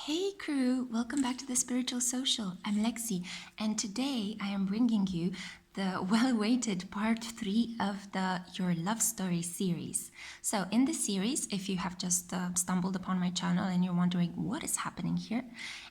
Hey crew, welcome back to the Spiritual Social. I'm Lexi, and today I am bringing you the well-awaited part 3 of the Your Love Story series. So in this series, if you have just stumbled upon my channel and you're wondering what is happening here,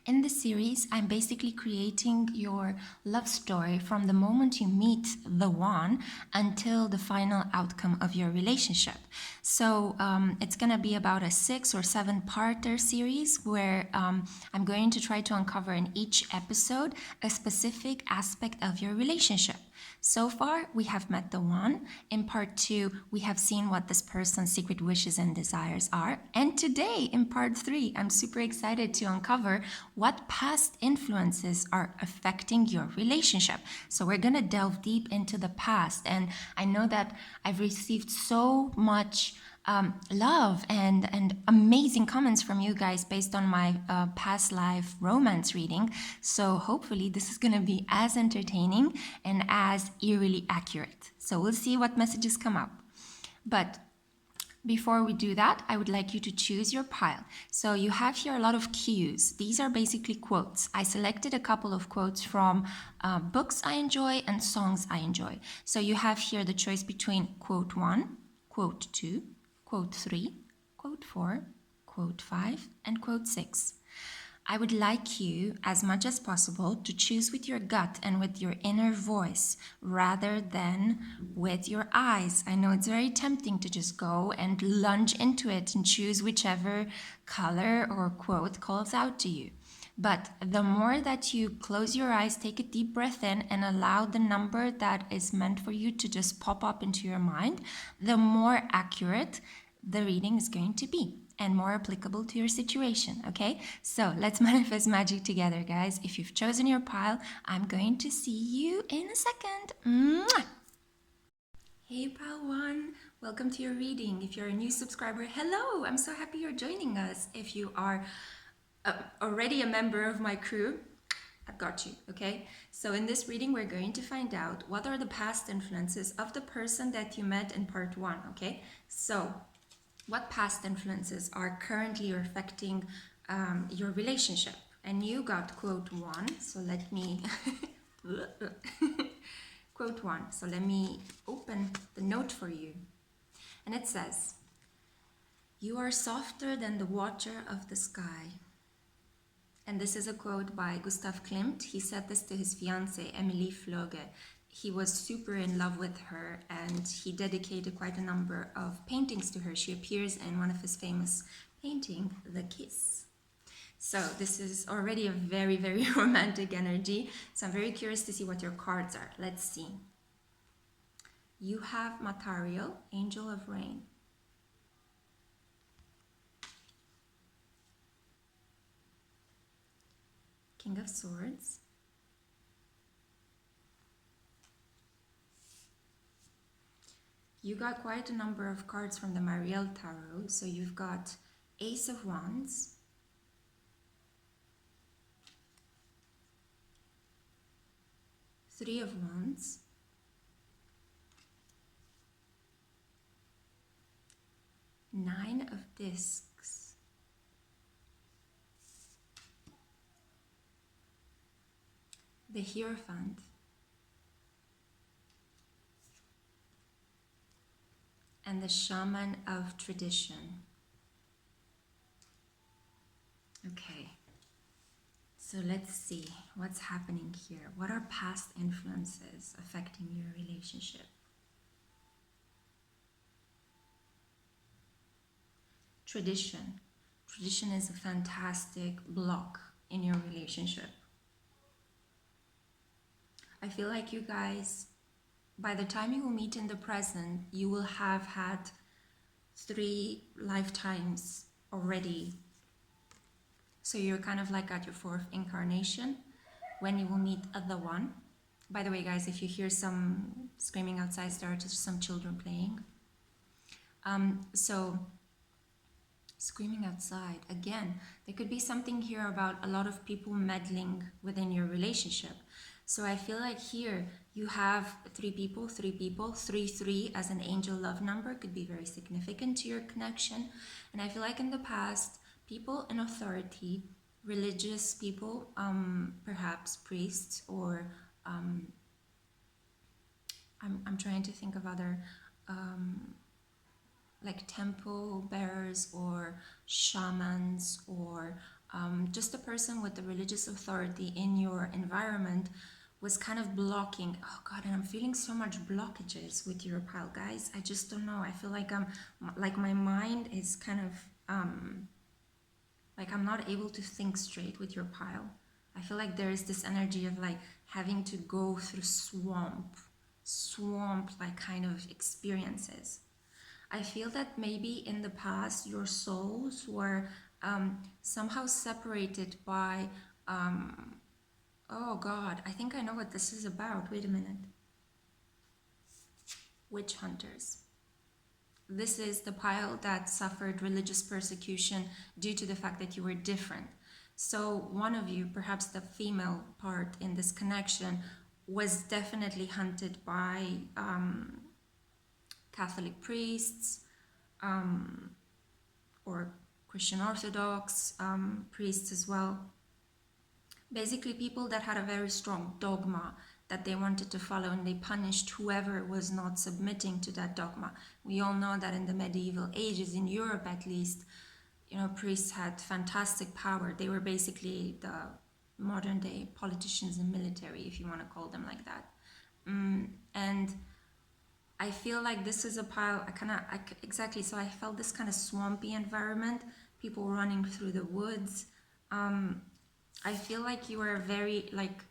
in this series I'm basically creating your love story from the moment you meet the one until the final outcome of your relationship. So it's gonna be about a 6 or 7-parter series where I'm going to try to uncover in each episode a specific aspect of your relationship. So far, we have met the one. In part 2, we have seen what this person's secret wishes and desires are. And today, in part 3, I'm super excited to uncover what past influences are affecting your relationship. So we're going to delve deep into the past. And I know that I've received so much love and amazing comments from you guys based on my past life romance reading. So hopefully this is going to be as entertaining and as eerily accurate. So we'll see what messages come up. But before we do that, I would like you to choose your pile. So you have here a lot of cues. These are basically quotes. I selected a couple of quotes from books I enjoy and songs I enjoy. So you have here the choice between quote 1, quote 2, quote 3, quote 4, quote 5, and quote 6. I would like you, as much as possible, to choose with your gut and with your inner voice rather than with your eyes. I know it's very tempting to just go and lunge into it and choose whichever color or quote calls out to you. But the more that you close your eyes, take a deep breath in, and allow the number that is meant for you to just pop up into your mind, the more accurate the reading is going to be and more applicable to your situation, okay? So let's manifest magic together, guys. If you've chosen your pile, I'm going to see you in a second. Mwah! Hey pile 1, welcome to your reading. If you're a new subscriber, hello, I'm so happy you're joining us. If you are already a member of my crew, I've got you, okay? So in this reading, we're going to find out what are the past influences of the person that you met in part 1, okay? So what past influences are currently affecting your relationship? And you got quote 1, so let me quote 1, so let me open the note for you. And it says, "You are softer than the water of the sky." And this is a quote by Gustav Klimt. He said this to his fiancée, Emilie Floge. He was super in love with her and he dedicated quite a number of paintings to her. She appears in one of his famous paintings, The Kiss. So this is already a very, very romantic energy. So I'm very curious to see what your cards are. Let's see. You have Matariel, Angel of Rain. King of Swords. You got quite a number of cards from the Marielle Tarot. So you've got Ace of Wands, Three of Wands, Nine of Discs, the Hierophant, and the Shaman of Tradition. Okay, so let's see what's happening here. What are past influences affecting your relationship? Tradition. Tradition is a fantastic block in your relationship. I feel like you guys, by the time you will meet in the present, you will have had 3 lifetimes already. So you're kind of like at your 4th incarnation when you will meet the one. By the way, guys, if you hear some screaming outside, there are just some children playing. So screaming outside, again, there could be something here about a lot of people meddling within your relationship. So I feel like here you have 3 people, 3 as an angel love number could be very significant to your connection. And I feel like in the past, people in authority religious people, perhaps priests, or I'm trying to think of other like temple bearers or shamans, or just a person with the religious authority in your environment was kind of blocking. Oh god, and I'm feeling so much blockages with your pile, guys. I just don't know. I feel like my mind is kind of like I'm not able to think straight with your pile. I feel like there is this energy of like having to go through swamp like kind of experiences. I feel that maybe in the past your souls were somehow separated by, oh god, I think I know what this is about. Wait a minute. Witch hunters. This is the pile that suffered religious persecution due to the fact that you were different. So one of you, perhaps the female part in this connection, was definitely hunted by Catholic priests, or Christian Orthodox priests as well. Basically people that had a very strong dogma that they wanted to follow, and they punished whoever was not submitting to that dogma. We all know that in the medieval ages, in Europe at least, you know, priests had fantastic power. They were basically the modern day politicians and military, if you want to call them like that. And I feel like this is a pile, exactly, so I felt this kind of swampy environment, people running through the woods. I feel like you are very, like,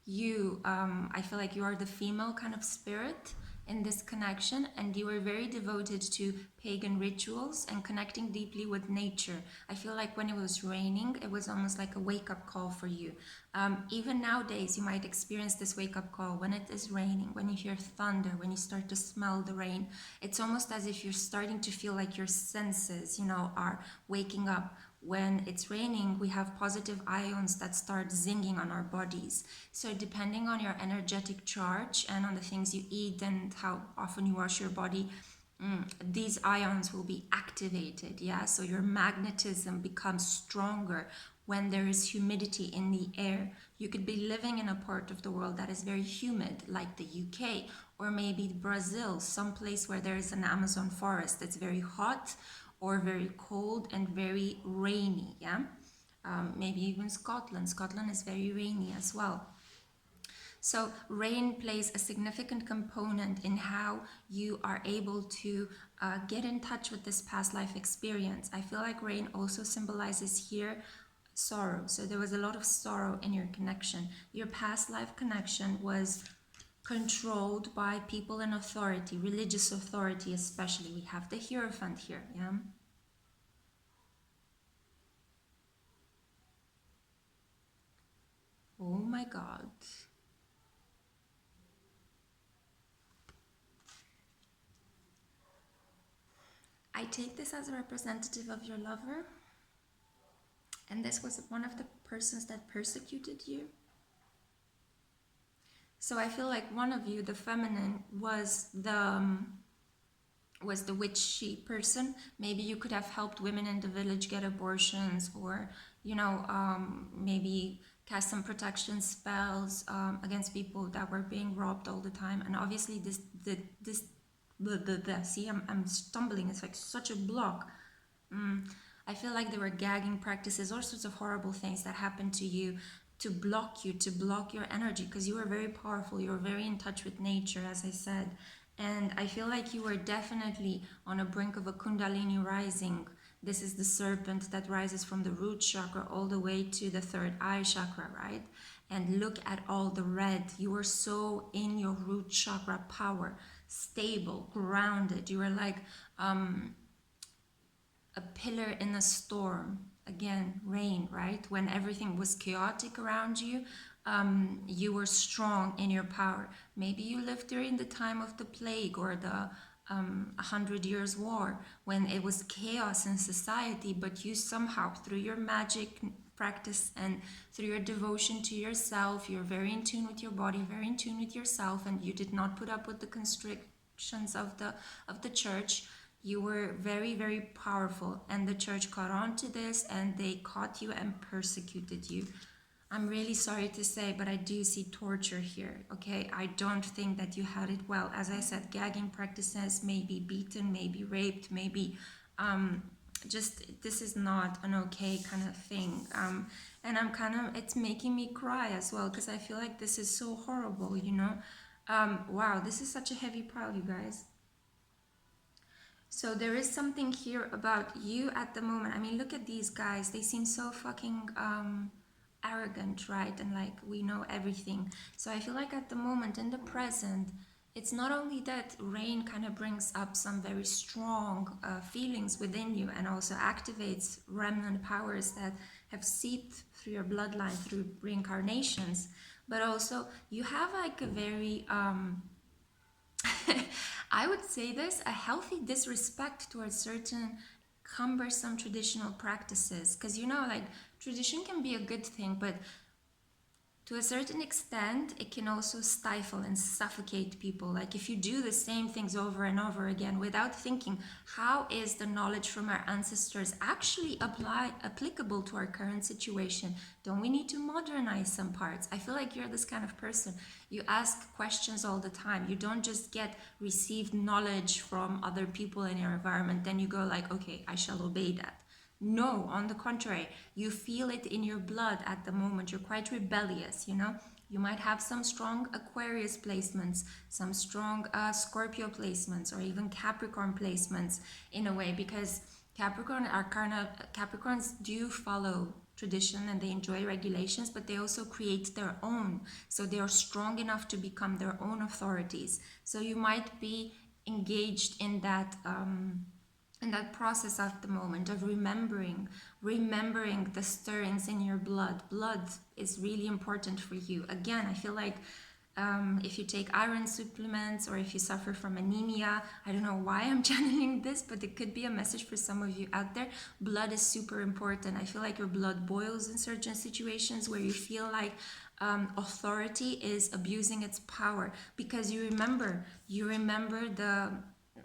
I feel like you are the female kind of spirit in this connection, and you were very devoted to pagan rituals and connecting deeply with nature. I feel like when it was raining, it was almost like a wake-up call for you. Even nowadays, you might experience this wake-up call when it is raining, when you hear thunder, when you start to smell the rain. It's almost as if you're starting to feel like your senses, you know, are waking up. When it's raining, we have positive ions that start zinging on our bodies. So depending on your energetic charge and on the things you eat and how often you wash your body, these ions will be activated. Yeah, so your magnetism becomes stronger when there is humidity in the air. You could be living in a part of the world that is very humid, like the UK, or maybe Brazil, someplace where there is an Amazon forest that's very hot, or very cold and very rainy. Yeah, maybe even Scotland. Scotland is very rainy as well. So rain plays a significant component in how you are able to get in touch with this past life experience. I feel like rain also symbolizes here sorrow. So there was a lot of sorrow in your connection. Your past life connection was controlled by people in authority, religious authority especially. We have the Hierophant here, yeah? Oh my god. I take this as a representative of your lover, and this was one of the persons that persecuted you. So I feel like one of you, the feminine, was the witchy person. Maybe you could have helped women in the village get abortions, or, you know, maybe cast some protection spells against people that were being robbed all the time. And obviously see, I'm stumbling. It's like such a block. I feel like there were gagging practices, all sorts of horrible things that happened to you to block you, to block your energy, because you were very powerful. You were very in touch with nature, as I said. And I feel like you were definitely on a brink of a Kundalini rising. This is the serpent that rises from the root chakra all the way to the third eye chakra, right? And look at all the red. You were so in your root chakra power, stable, grounded. You were like a pillar in a storm. Again, rain, right? When everything was chaotic around you, you were strong in your power. Maybe you lived during the time of the plague or the 100 Years' War, when it was chaos in society, but you somehow, through your magic practice and through your devotion to yourself, you're very in tune with your body, very in tune with yourself, and you did not put up with the constrictions of the church. You were very, very powerful, and the church caught on to this, and they caught you and persecuted you. I'm really sorry to say, but I do see torture here, okay? I don't think that you had it well. As I said, gagging practices, maybe beaten, maybe raped, maybe just, this is not an okay kind of thing. And I'm kind of, it's making me cry as well, because I feel like this is so horrible, you know? Wow, this is such a heavy pile, you guys. So there is something here about you at the moment. I mean, look at these guys. They seem so fucking arrogant, right? And like, we know everything. So I feel like at the moment, in the present, it's not only that rain kind of brings up some very strong feelings within you and also activates remnant powers that have seeped through your bloodline through reincarnations, but also you have like a very I would say this, a healthy disrespect towards certain cumbersome traditional practices. Because, you know, like, tradition can be a good thing, but to a certain extent, it can also stifle and suffocate people. Like, if you do the same things over and over again without thinking, how is the knowledge from our ancestors actually applicable to our current situation? Don't we need to modernize some parts? I feel like you're this kind of person. You ask questions all the time. You don't just get received knowledge from other people in your environment, then you go like, okay, I shall obey that. No, on the contrary, you feel it in your blood at the moment. You're quite rebellious, you know? You might have some strong Aquarius placements, some strong Scorpio placements, or even Capricorn placements in a way, because Capricorns do follow tradition and they enjoy regulations, but they also create their own. So they are strong enough to become their own authorities. So you might be engaged in that process at the moment of remembering the stirrings in your blood is really important for you. Again, I feel like if you take iron supplements or if you suffer from anemia, I don't know why I'm channeling this, but it could be a message for some of you out there. Blood is super important. I feel like your blood boils in certain situations where you feel like authority is abusing its power, because you remember the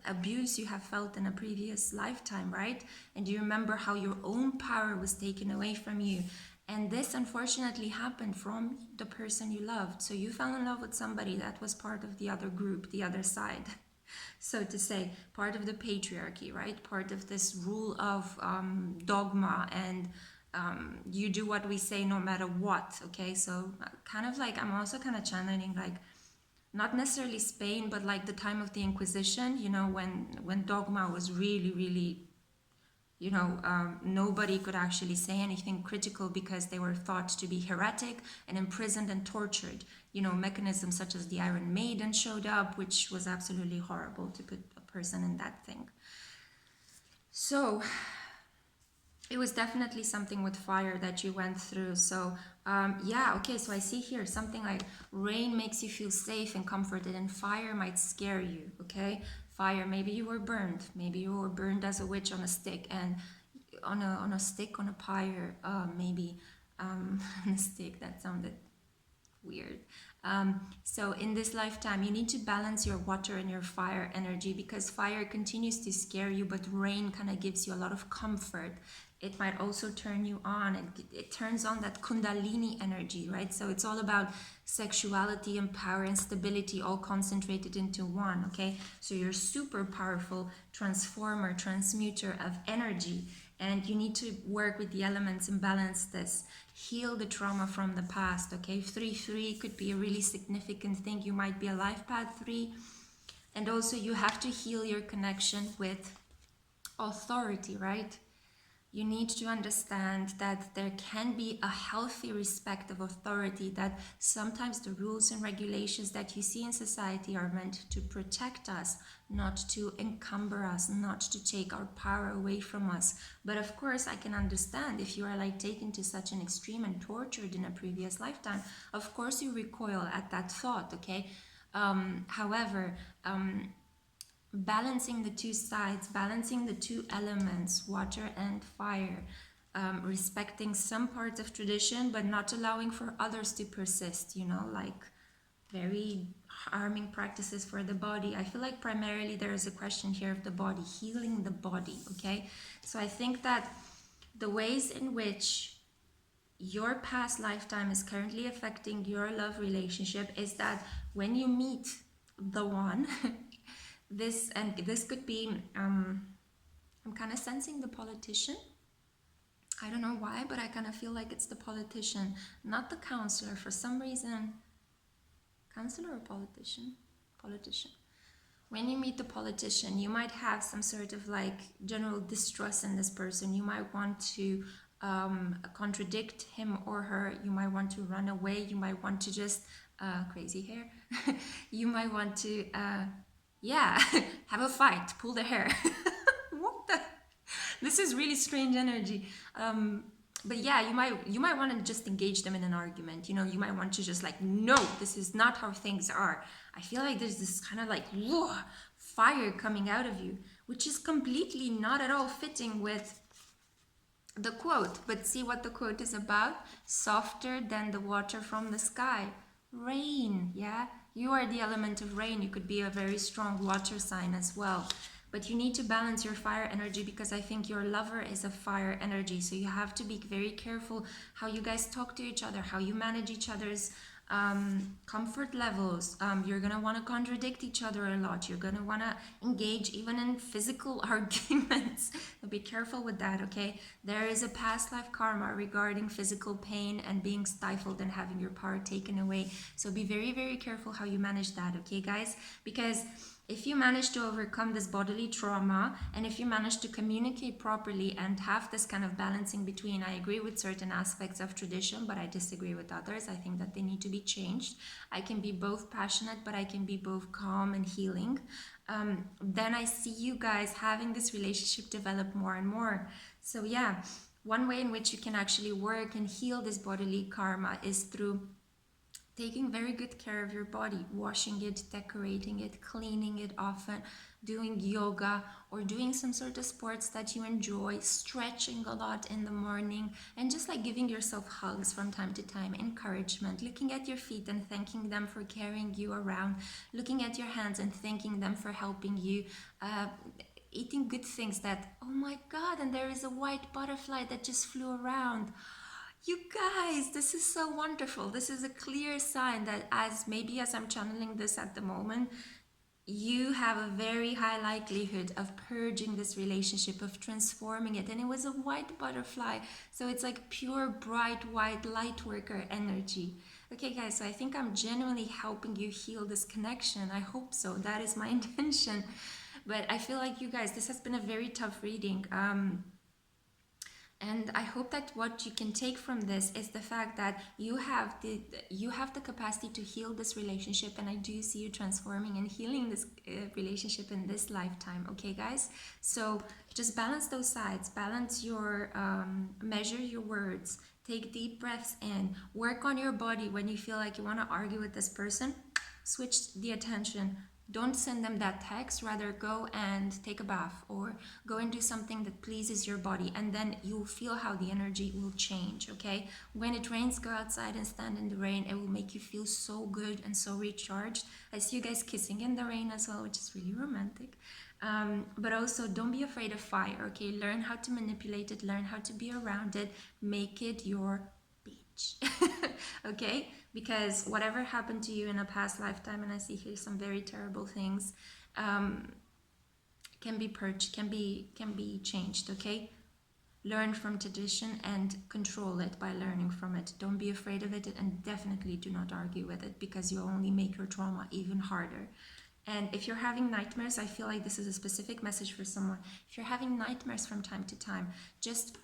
abuse you have felt in a previous lifetime, right? And you remember how your own power was taken away from you. And this unfortunately happened from the person you loved. So you fell in love with somebody that was part of the other group, the other side, so to say, part of the patriarchy, right? Part of this rule of dogma, and you do what we say no matter what, okay? So kind of like, I'm also kind of channeling like, not necessarily Spain, but like the time of the Inquisition, you know, when dogma was really, really, you know, nobody could actually say anything critical because they were thought to be heretic and imprisoned and tortured. You know, mechanisms such as the Iron Maiden showed up, which was absolutely horrible to put a person in that thing. So it was definitely something with fire that you went through. So yeah, okay, so I see here something like rain makes you feel safe and comforted, and fire might scare you, okay? Fire, maybe you were burned. Maybe you were burned as a witch on a stick, and on a stick, on a pyre, maybe on a stick, that sounded weird. So in this lifetime, you need to balance your water and your fire energy, because fire continues to scare you, but rain kind of gives you a lot of comfort. It might also turn you on. It turns on that kundalini energy, right? So it's all about sexuality and power and stability all concentrated into one, okay? So you're super powerful transformer, transmuter of energy, and you need to work with the elements and balance this. Heal the trauma from the past, okay? 3-3 could be a really significant thing. You might be a life path 3. And also you have to heal your connection with authority, right? You need to understand that there can be a healthy respect of authority, that sometimes the rules and regulations that you see in society are meant to protect us, not to encumber us, not to take our power away from us. But of course, I can understand if you are like taken to such an extreme and tortured in a previous lifetime, of course you recoil at that thought, okay? However, balancing the two sides, balancing the two elements, water and fire, respecting some parts of tradition, but not allowing for others to persist, you know, like very harming practices for the body. I feel like primarily there is a question here of the body, healing the body, okay? So I think that the ways in which your past lifetime is currently affecting your love relationship is that when you meet the one, this could be, I'm kind of sensing the politician. I don't know why, but I kind of feel like it's the politician, not the counselor. For some reason, counselor or politician? Politician. When you meet the politician, you might have some sort of like general distrust in this person. You might want to contradict him or her. You might want to run away. You might want to just, crazy hair. You might want to, yeah, have a fight, pull the hair. What the? This is really strange energy. But yeah, you might want to just engage them in an argument. You know, you might want to just like, no, this is not how things are. I feel like there's this kind of like whoa, fire coming out of you, which is completely not at all fitting with the quote. But see what the quote is about: softer than the water from the sky. Rain, yeah? You are the element of rain. You could be a very strong water sign as well. But you need to balance your fire energy, because I think your lover is a fire energy. So you have to be very careful how you guys talk to each other, how you manage each other's comfort levels. You're going to want to contradict each other a lot. You're going to want to engage even in physical arguments. So be careful with that, okay? There is a past life karma regarding physical pain and being stifled and having your power taken away. So be very, very careful how you manage that, okay, guys? Because if you manage to overcome this bodily trauma, and if you manage to communicate properly and have this kind of balancing between, I agree with certain aspects of tradition, but I disagree with others. I think that they need to be changed. I can be both passionate, but I can be both calm and healing. Then I see you guys having this relationship develop more and more. So yeah, one way in which you can actually work and heal this bodily karma is through taking very good care of your body, washing it, decorating it, cleaning it often, doing yoga or doing some sort of sports that you enjoy, stretching a lot in the morning, and just like giving yourself hugs from time to time, encouragement, looking at your feet and thanking them for carrying you around, looking at your hands and thanking them for helping you, eating good things that, oh my God, and there is a white butterfly that just flew around. You guys, this is so wonderful. This is a clear sign that as I'm channeling this at the moment, you have a very high likelihood of purging this relationship, of transforming it. And it was a white butterfly. So it's like pure, bright, white light worker energy. Okay, guys, so I think I'm genuinely helping you heal this connection. I hope so. That is my intention. But I feel like you guys, this has been a very tough reading. And I hope that what you can take from this is the fact that you have the capacity to heal this relationship, and I do see you transforming and healing this relationship in this lifetime. Okay, guys? So just balance those sides. Balance your measure your words. Take deep breaths in. Work on your body when you feel like you want to argue with this person. Switch the attention. Don't send them that text, rather go and take a bath or go and do something that pleases your body, and then you'll feel how the energy will change, okay? When it rains, go outside and stand in the rain. It will make you feel so good and so recharged. I see you guys kissing in the rain as well, which is really romantic. But also don't be afraid of fire, okay? Learn how to manipulate it, learn how to be around it, make it your bitch. Okay, because whatever happened to you in a past lifetime, and I see here some very terrible things, can be purged, can be changed. Okay, learn from tradition and control it by learning from it. Don't be afraid of it, and definitely do not argue with it, because you only make your trauma even harder. And if you're having nightmares, I feel like this is a specific message for someone. If you're having nightmares from time to time, just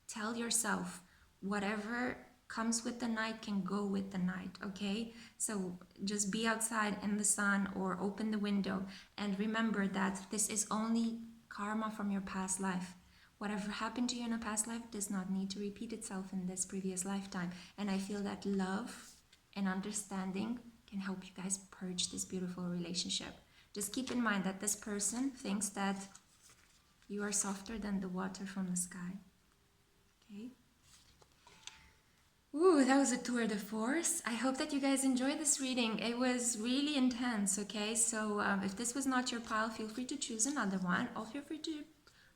tell yourself, whatever comes with the night can go with the night, okay? So just be outside in the sun or open the window, and remember that this is only karma from your past life. Whatever happened to you in a past life does not need to repeat itself in this previous lifetime. And I feel that love and understanding can help you guys purge this beautiful relationship. Just keep in mind that this person thinks that you are softer than the water from the sky, okay? Ooh, that was a tour de force. I hope that you guys enjoyed this reading. It was really intense, okay? So if this was not your pile, feel free to choose another one. Or feel free to,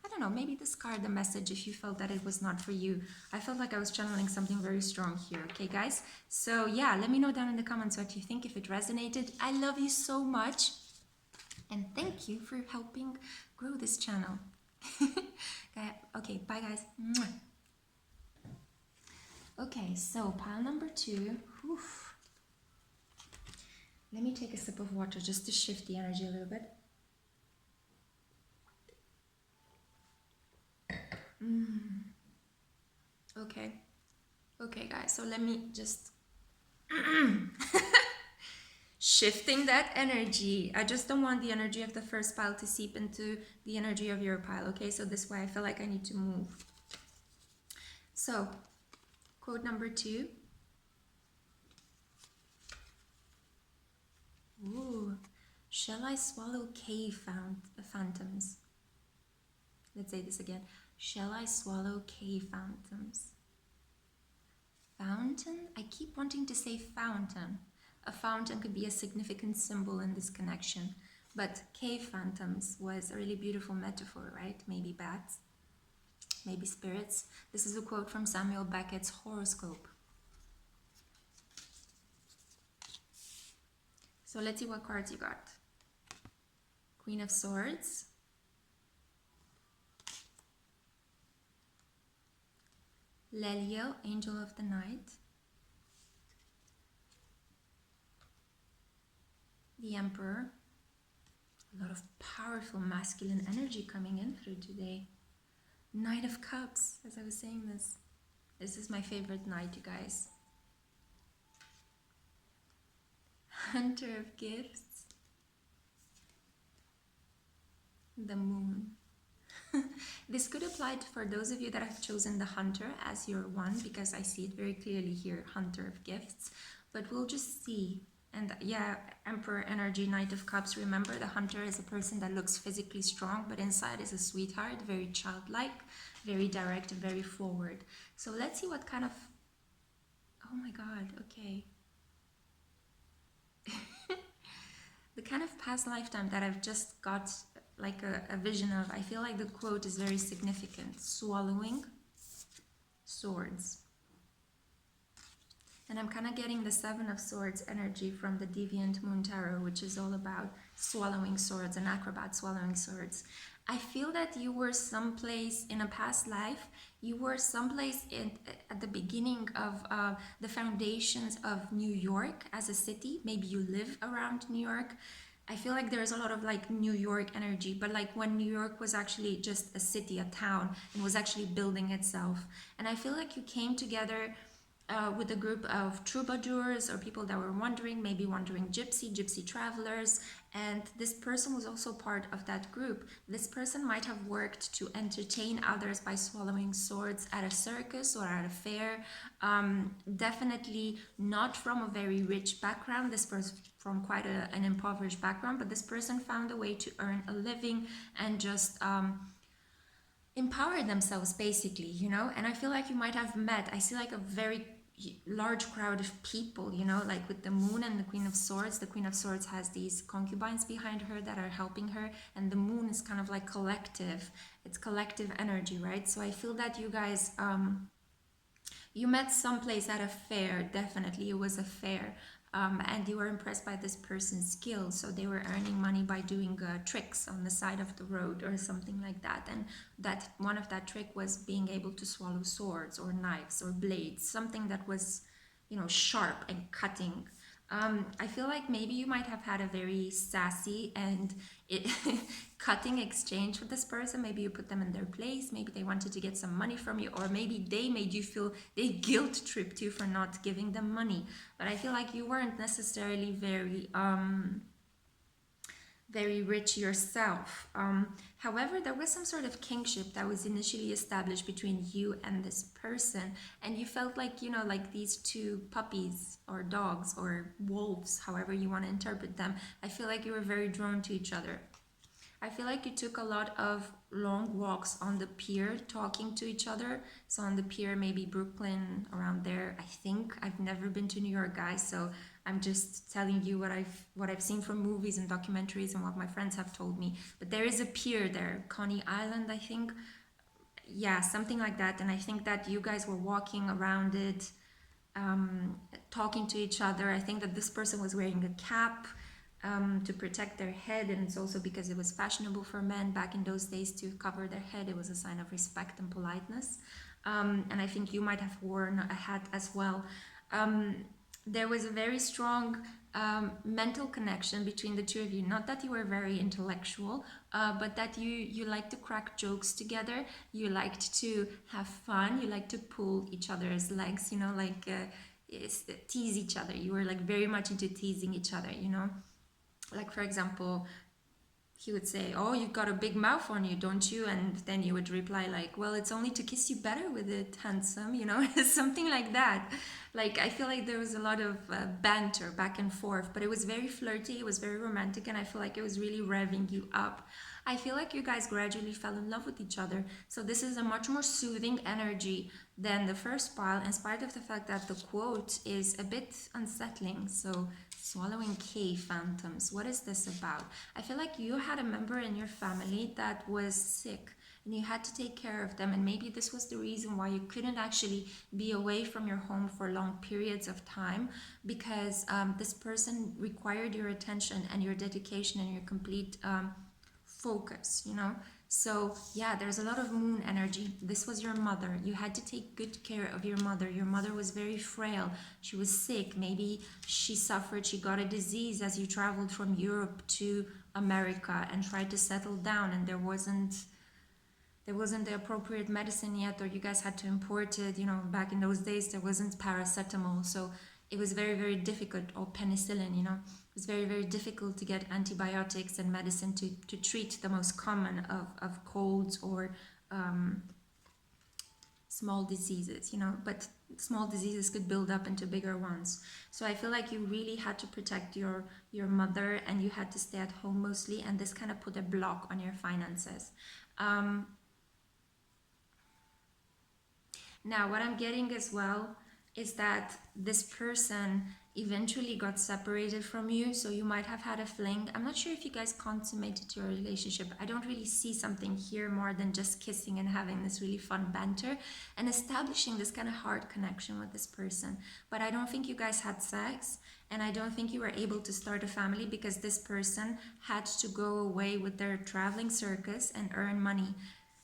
I don't know, maybe discard the message if you felt that it was not for you. I felt like I was channeling something very strong here, okay, guys? So yeah, let me know down in the comments what you think, if it resonated. I love you so much. And thank you for helping grow this channel. Okay, bye guys. Mwah. Okay, so pile number 2. Oof. Let me take a sip of water just to shift the energy a little bit. Okay. Okay, guys, so let me just shifting that energy. I just don't want the energy of the first pile to seep into the energy of your pile, okay? So this way I feel like I need to move. So, quote number 2. Ooh, shall I swallow cave phantoms? Let's say this again. Shall I swallow cave phantoms? Fountain? I keep wanting to say fountain. A fountain could be a significant symbol in this connection. But cave phantoms was a really beautiful metaphor, right? Maybe bats, maybe spirits. This is a quote from Samuel Beckett's horoscope. So let's see what cards you got. Queen of Swords. Lelio, Angel of the Night. The Emperor. A lot of powerful masculine energy coming in through today. Knight of Cups, as I was saying this. This is my favorite knight, you guys. Hunter of Gifts. The Moon. This could apply for those of you that have chosen the Hunter as your one, because I see it very clearly here, Hunter of Gifts. But we'll just see. And yeah, Emperor energy, Knight of Cups. Remember, the Hunter is a person that looks physically strong, but inside is a sweetheart, very childlike, very direct, and very forward. So let's see what kind of... Oh my God, okay. The kind of past lifetime that I've just got like a vision of, I feel like the quote is very significant. Swallowing swords. And I'm kind of getting the Seven of Swords energy from the Deviant Moon Tarot, which is all about swallowing swords, an acrobat swallowing swords. I feel that you were someplace in a past life, you were someplace at the beginning of the foundations of New York as a city. Maybe you live around New York. I feel like there's a lot of like New York energy, but like when New York was actually just a city, a town, and was actually building itself. And I feel like you came together with a group of troubadours or people that were wandering, maybe wandering gypsy travelers, and this person was also part of that group. This person might have worked to entertain others by swallowing swords at a circus or at a fair. Definitely not from a very rich background. This person from quite an impoverished background, but this person found a way to earn a living and just empower themselves, basically, you know. And I feel like you might have met, I see like a very large crowd of people, you know, like with the Moon and the Queen of Swords. The Queen of Swords has these concubines behind her that are helping her, and the Moon is kind of like collective. It's collective energy, right? So I feel that you guys you met someplace at a fair. Definitely it was a fair, and you were impressed by this person's skills, so they were earning money by doing tricks on the side of the road or something like that. And that one of that trick was being able to swallow swords or knives or blades, something that was, you know, sharp and cutting. I feel like maybe you might have had a very sassy and cutting exchange with this person. Maybe you put them in their place. Maybe they wanted to get some money from you, or maybe they made you feel, they guilt tripped you for not giving them money. But I feel like you weren't necessarily very rich yourself. However, there was some sort of kingship that was initially established between you and this person, and you felt like, you know, like these two puppies or dogs or wolves, however you want to interpret them. I feel like you were very drawn to each other. I feel like you took a lot of long walks on the pier talking to each other. So on the pier, maybe Brooklyn, around there, I think never been to New York, guys, so I'm just telling you what I've seen from movies and documentaries and what my friends have told me. But there is a pier there, Coney Island, I think. Yeah, something like that. And I think that you guys were walking around it, talking to each other. I think that this person was wearing a cap to protect their head, and it's also because it was fashionable for men back in those days to cover their head. It was a sign of respect and politeness. And I think you might have worn a hat as well. There was a very strong mental connection between the two of you. Not that you were very intellectual, but that you liked to crack jokes together. You liked to have fun. You liked to pull each other's legs, you know, like tease each other. You were like very much into teasing each other, you know. Like, for example, he would say, "Oh, you've got a big mouth on you, don't you?" And then you would reply like, "Well, it's only to kiss you better with it, handsome," you know, something like that. Like, I feel like there was a lot of banter back and forth, but it was very flirty, it was very romantic, and I feel like it was really revving you up. I feel like you guys gradually fell in love with each other. So this is a much more soothing energy than the first pile, in spite of the fact that the quote is a bit unsettling. So, swallowing K, phantoms. What is this about? I feel like you had a member in your family that was sick and you had to take care of them, and maybe this was the reason why you couldn't actually be away from your home for long periods of time, because this person required your attention and your dedication and your complete focus, you know. So yeah, there's a lot of moon energy. This was your mother. You had to take good care of your mother. Your mother was very frail. She was sick. Maybe she suffered, she got a disease as you traveled from Europe to America and tried to settle down, and there wasn't the appropriate medicine yet, or you guys had to import it. You know, back in those days there wasn't paracetamol, so it was very, very difficult, or penicillin, you know. It was very, very difficult to get antibiotics and medicine to treat the most common of colds or small diseases, you know, but small diseases could build up into bigger ones. So I feel like you really had to protect your mother, and you had to stay at home mostly, and this kind of put a block on your finances. Now, what I'm getting as well is that this person eventually got separated from you, so you might have had a fling. I'm not sure if you guys consummated your relationship. I don't really see something here more than just kissing and having this really fun banter and establishing this kind of hard connection with this person. But I don't think you guys had sex, and I don't think you were able to start a family because this person had to go away with their traveling circus and earn money,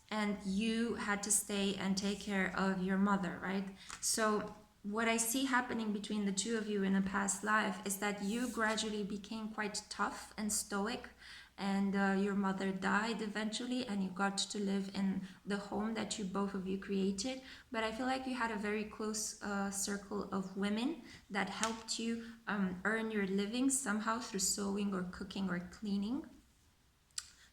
and you had to stay and take care of your mother, right? So what I see happening between the two of you in a past life is that you gradually became quite tough and stoic, and your mother died eventually, and you got to live in the home that you both of you created. But I feel like you had a very close circle of women that helped you earn your living somehow through sewing or cooking or cleaning.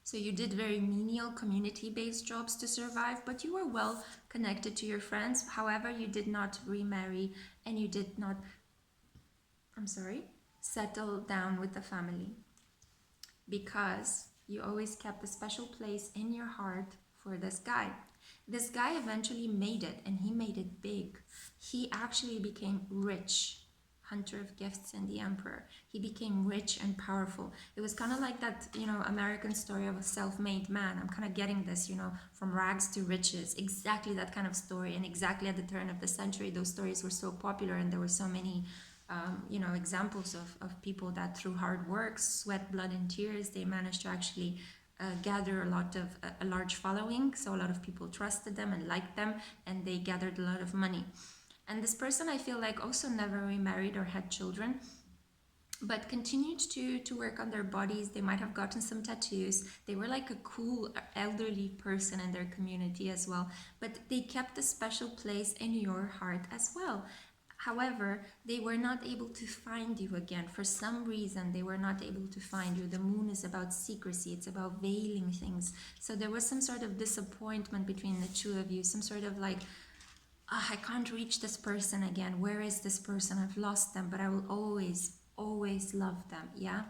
So you did very menial community-based jobs to survive, but you were well connected to your friends. However, you did not remarry, and you did not, settle down with the family, because you always kept a special place in your heart for this guy. This guy eventually made it, and he made it big. He actually became rich. Hunter of Gifts and the Emperor. He became rich and powerful. It was kind of like that, you know, American story of a self-made man. I'm kind of getting this, you know, from rags to riches. Exactly that kind of story. And exactly at the turn of the century, those stories were so popular, and there were so many, you know, examples of people that through hard work, sweat, blood, and tears, they managed to actually gather a large following. So a lot of people trusted them and liked them, and they gathered a lot of money. And this person, I feel like, also never remarried or had children, but continued to work on their bodies. They might have gotten some tattoos. They were like a cool elderly person in their community as well, but they kept a special place in your heart as well. However, they were not able to find you again. For some reason, they were not able to find you. The moon is about secrecy. It's about veiling things. So there was some sort of disappointment between the two of you, some sort of like, I can't reach this person again. Where is this person? I've lost them, but I will always, always love them. Yeah.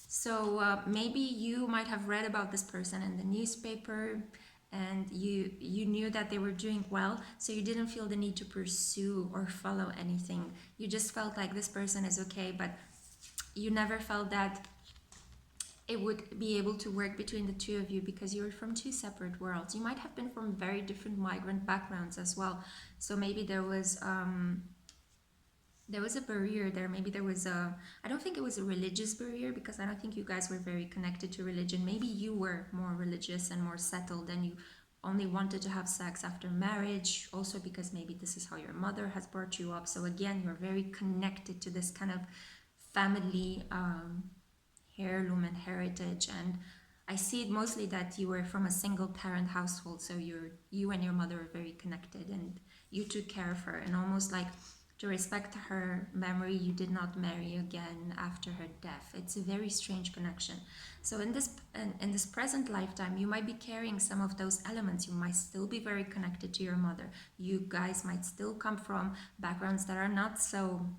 So maybe you might have read about this person in the newspaper, and you knew that they were doing well, so you didn't feel the need to pursue or follow anything. You just felt like this person is okay, but you never felt that it would be able to work between the two of you because you were from two separate worlds. You might have been from very different migrant backgrounds as well. So maybe there was a barrier there. Maybe there was I don't think it was a religious barrier, because I don't think you guys were very connected to religion. Maybe you were more religious and more settled, and you only wanted to have sex after marriage, also because maybe this is how your mother has brought you up. So again, you're very connected to this kind of family heirloom and heritage. And I see it mostly that you were from a single parent household, so you and your mother were very connected, and you took care of her, and almost like to respect her memory, you did not marry again after her death. It's a very strange connection. So in this present lifetime, you might be carrying some of those elements. You might still be very connected to your mother. You guys might still come from backgrounds that are not so,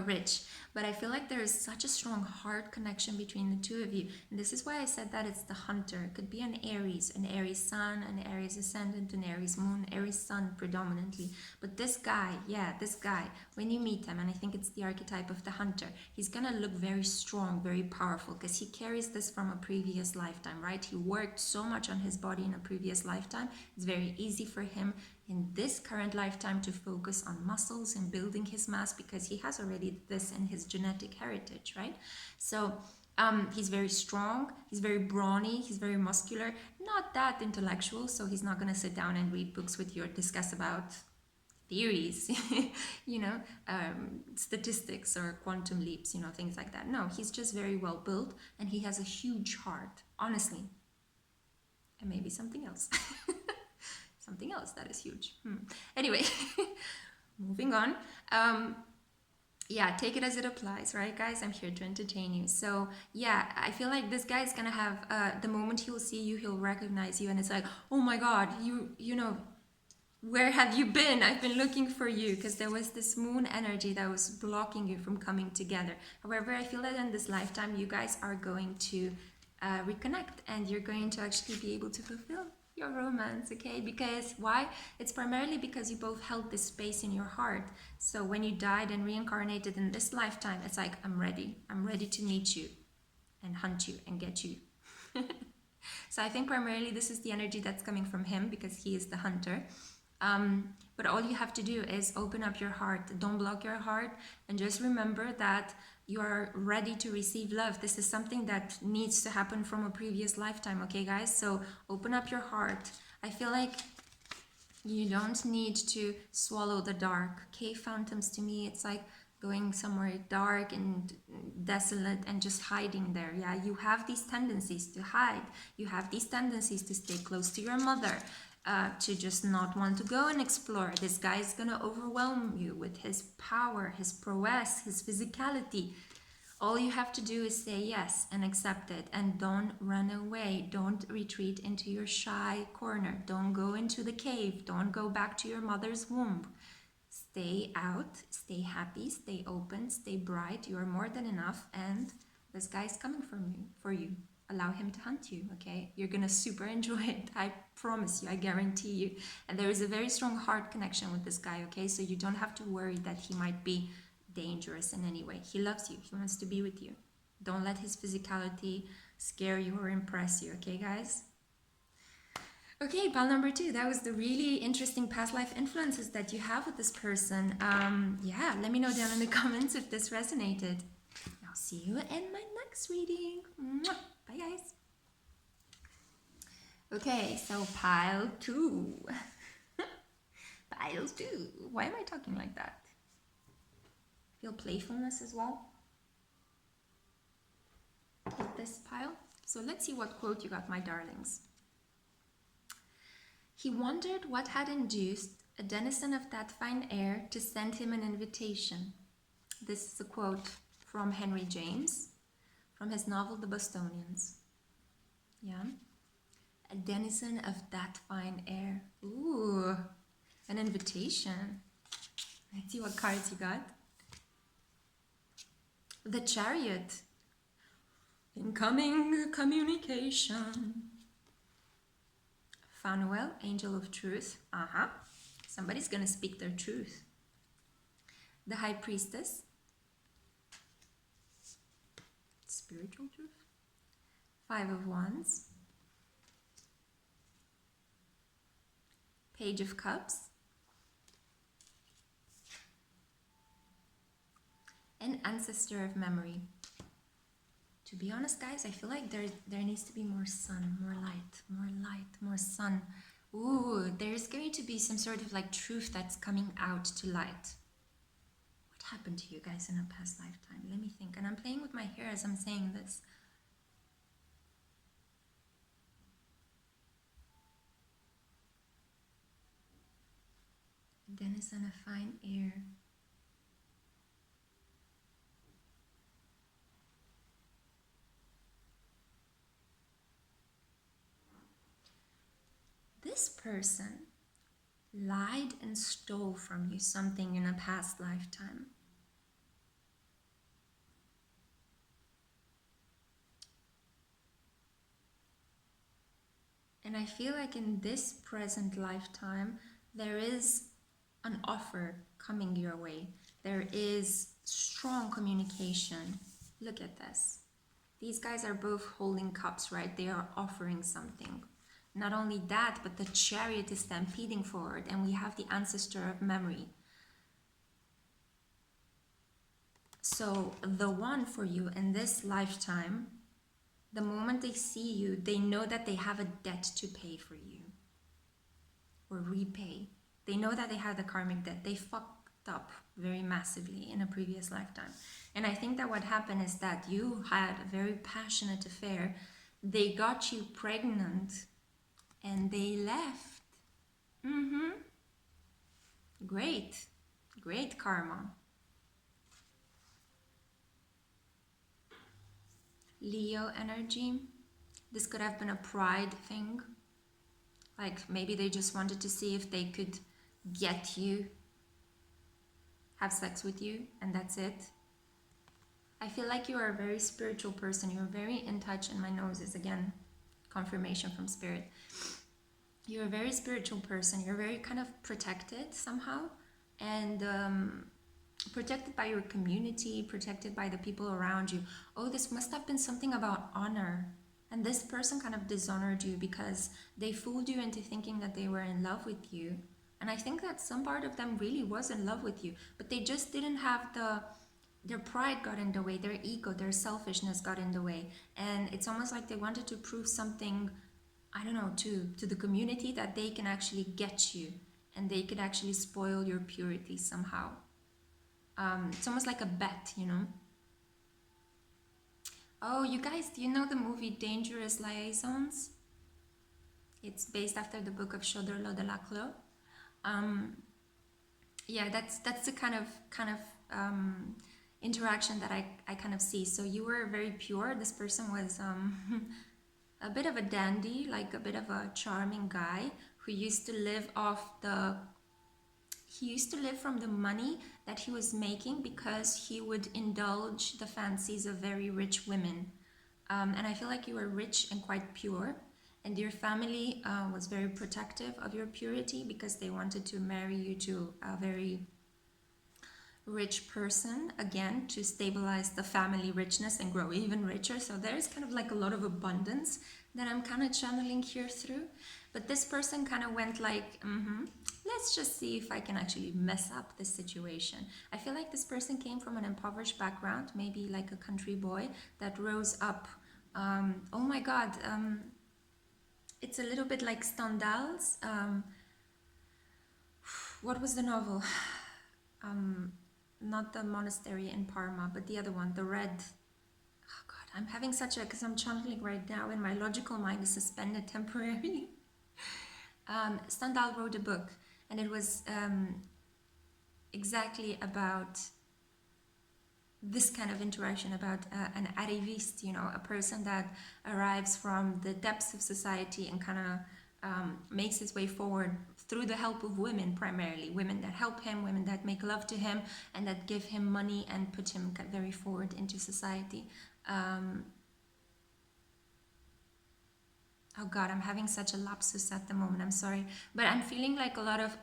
rich, but I feel like there is such a strong heart connection between the two of you. And this is why I said that it's the hunter. It could be an Aries sun, an Aries ascendant, an Aries moon, Aries sun predominantly. But this guy, when you meet him, and I think it's the archetype of the hunter, he's gonna look very strong, very powerful, because he carries this from a previous lifetime, right? He worked so much on his body in a previous lifetime. It's very easy for him in this current lifetime to focus on muscles and building his mass, because he has already this in his genetic heritage, right? So he's very strong, he's very brawny, he's very muscular, not that intellectual, so he's not going to sit down and read books with you or discuss about theories, statistics or quantum leaps, things like that. No, he's just very well built, and he has a huge heart, honestly. And maybe something else. Something else that is huge. Anyway, moving on. Yeah, take it as it applies, right, guys? I'm here to entertain you. So yeah, I feel like this guy is gonna have the moment he'll see you, he'll recognize you, and it's like, oh my god, you know, where have you been? I've been looking for you, because there was this moon energy that was blocking you from coming together. However, I feel that in this lifetime you guys are going to reconnect, and you're going to actually be able to fulfill your romance, okay? Because why? It's primarily because you both held this space in your heart. So when you died and reincarnated in this lifetime, it's like, I'm ready to meet you and hunt you and get you. So I think primarily this is the energy that's coming from him, because he is the hunter. But all you have to do is open up your heart. Don't block your heart, and just remember that you are ready to receive love. This is something that needs to happen from a previous lifetime, okay, guys? So open up your heart. I feel like you don't need to swallow the dark, okay? Phantoms, to me, it's like going somewhere dark and desolate and just hiding there. Yeah, you have these tendencies to hide. You have these tendencies to stay close to your mother, to just not want to go and explore. This guy is gonna overwhelm you with his power, his prowess, his physicality. All you have to do is say yes and accept it, and don't run away. Don't retreat into your shy corner. Don't go into the cave. Don't go back to your mother's womb. Stay out, stay happy, stay open, stay bright. You are more than enough, and this guy is coming for you. Allow him to hunt you, okay? You're gonna super enjoy it. I promise you, I guarantee you. And there is a very strong heart connection with this guy, okay? So you don't have to worry that he might be dangerous in any way. He loves you. He wants to be with you. Don't let his physicality scare you or impress you, okay, guys? Okay, pile number 2. That was the really interesting past life influences that you have with this person. Yeah, let me know down in the comments if this resonated. I'll see you in my next reading. Mwah. Bye, guys. Okay, so pile 2. Pile 2. Why am I talking like that? Feel playfulness as well with this pile. So let's see what quote you got, my darlings. He wondered what had induced a denizen of that fine air to send him an invitation. This is a quote from Henry James, from his novel The Bostonians. Yeah, a denizen of that fine air. Ooh, an invitation. Let's see what cards you got. The Chariot. Incoming communication. Fanuel, Angel of Truth. Somebody's gonna speak their truth. The High Priestess. Spiritual truth. Five of Wands. Page of Cups. And Ancestor of Memory. To be honest, guys, I feel like there needs to be more sun, more light, more sun. Ooh, there's going to be some sort of like truth that's coming out to light. What happened to you guys in a past lifetime? Let me think. And I'm playing with my hair as I'm saying this. Dennis and a fine air. This person lied and stole from you something in a past lifetime. And I feel like in this present lifetime, there is an offer coming your way. There is strong communication. Look at this. These guys are both holding cups, right? They are offering something. Not only that, but the Chariot is stampeding forward, and we have the Ancestor of Memory. So the one for you in this lifetime, the moment they see you, they know that they have a debt to pay for you or repay. They know that they have the karmic debt. They fucked up very massively in a previous lifetime. And I think that what happened is that you had a very passionate affair. They got you pregnant and they left. Great karma. Leo energy. This could have been a pride thing. Like maybe they just wanted to see if they could get you, have sex with you, and that's it. I feel like you are a very spiritual person. You're very in touch, and my nose is again confirmation from spirit. You're a very spiritual person. You're very kind of protected somehow, and protected by your community, protected by the people around you. Oh, this must have been something about honor. And this person kind of dishonored you because they fooled you into thinking that they were in love with you. And I think that some part of them really was in love with you, but they just didn't have their pride got in the way, their ego, their selfishness got in the way. And it's almost like they wanted to prove something, I don't know, to the community, that they can actually get you and they could actually spoil your purity somehow. It's almost like a bet, you know? Oh, you guys, do you know the movie Dangerous Liaisons? It's based after the book of Choderlos de Laclos. Yeah, that's the kind of interaction that I kind of see. So you were very pure. This person was a bit of a dandy, like a bit of a charming guy who used to live off from the money that he was making because he would indulge the fancies of very rich women. And I feel like you were rich and quite pure, and your family was very protective of your purity because they wanted to marry you to a very rich person, again, to stabilize the family richness and grow even richer. So there's kind of like a lot of abundance that I'm kind of channeling here through. But this person kind of went like, let's just see if I can actually mess up this situation. I feel like this person came from an impoverished background, maybe like a country boy that rose up. Oh my God, it's a little bit like Stendhal's. What was the novel? Not the monastery in Parma, but the other one, the red. Oh God, I'm having such a, because I'm channeling right now and my logical mind is suspended temporarily. Stendhal wrote a book, and it was exactly about this kind of interaction, about an arriviste, you know, a person that arrives from the depths of society and kind of makes his way forward through the help of women, primarily women that help him, women that make love to him and that give him money and put him very forward into society. Oh God, I'm having such a lapsus at the moment. I'm sorry. But I'm feeling like a lot of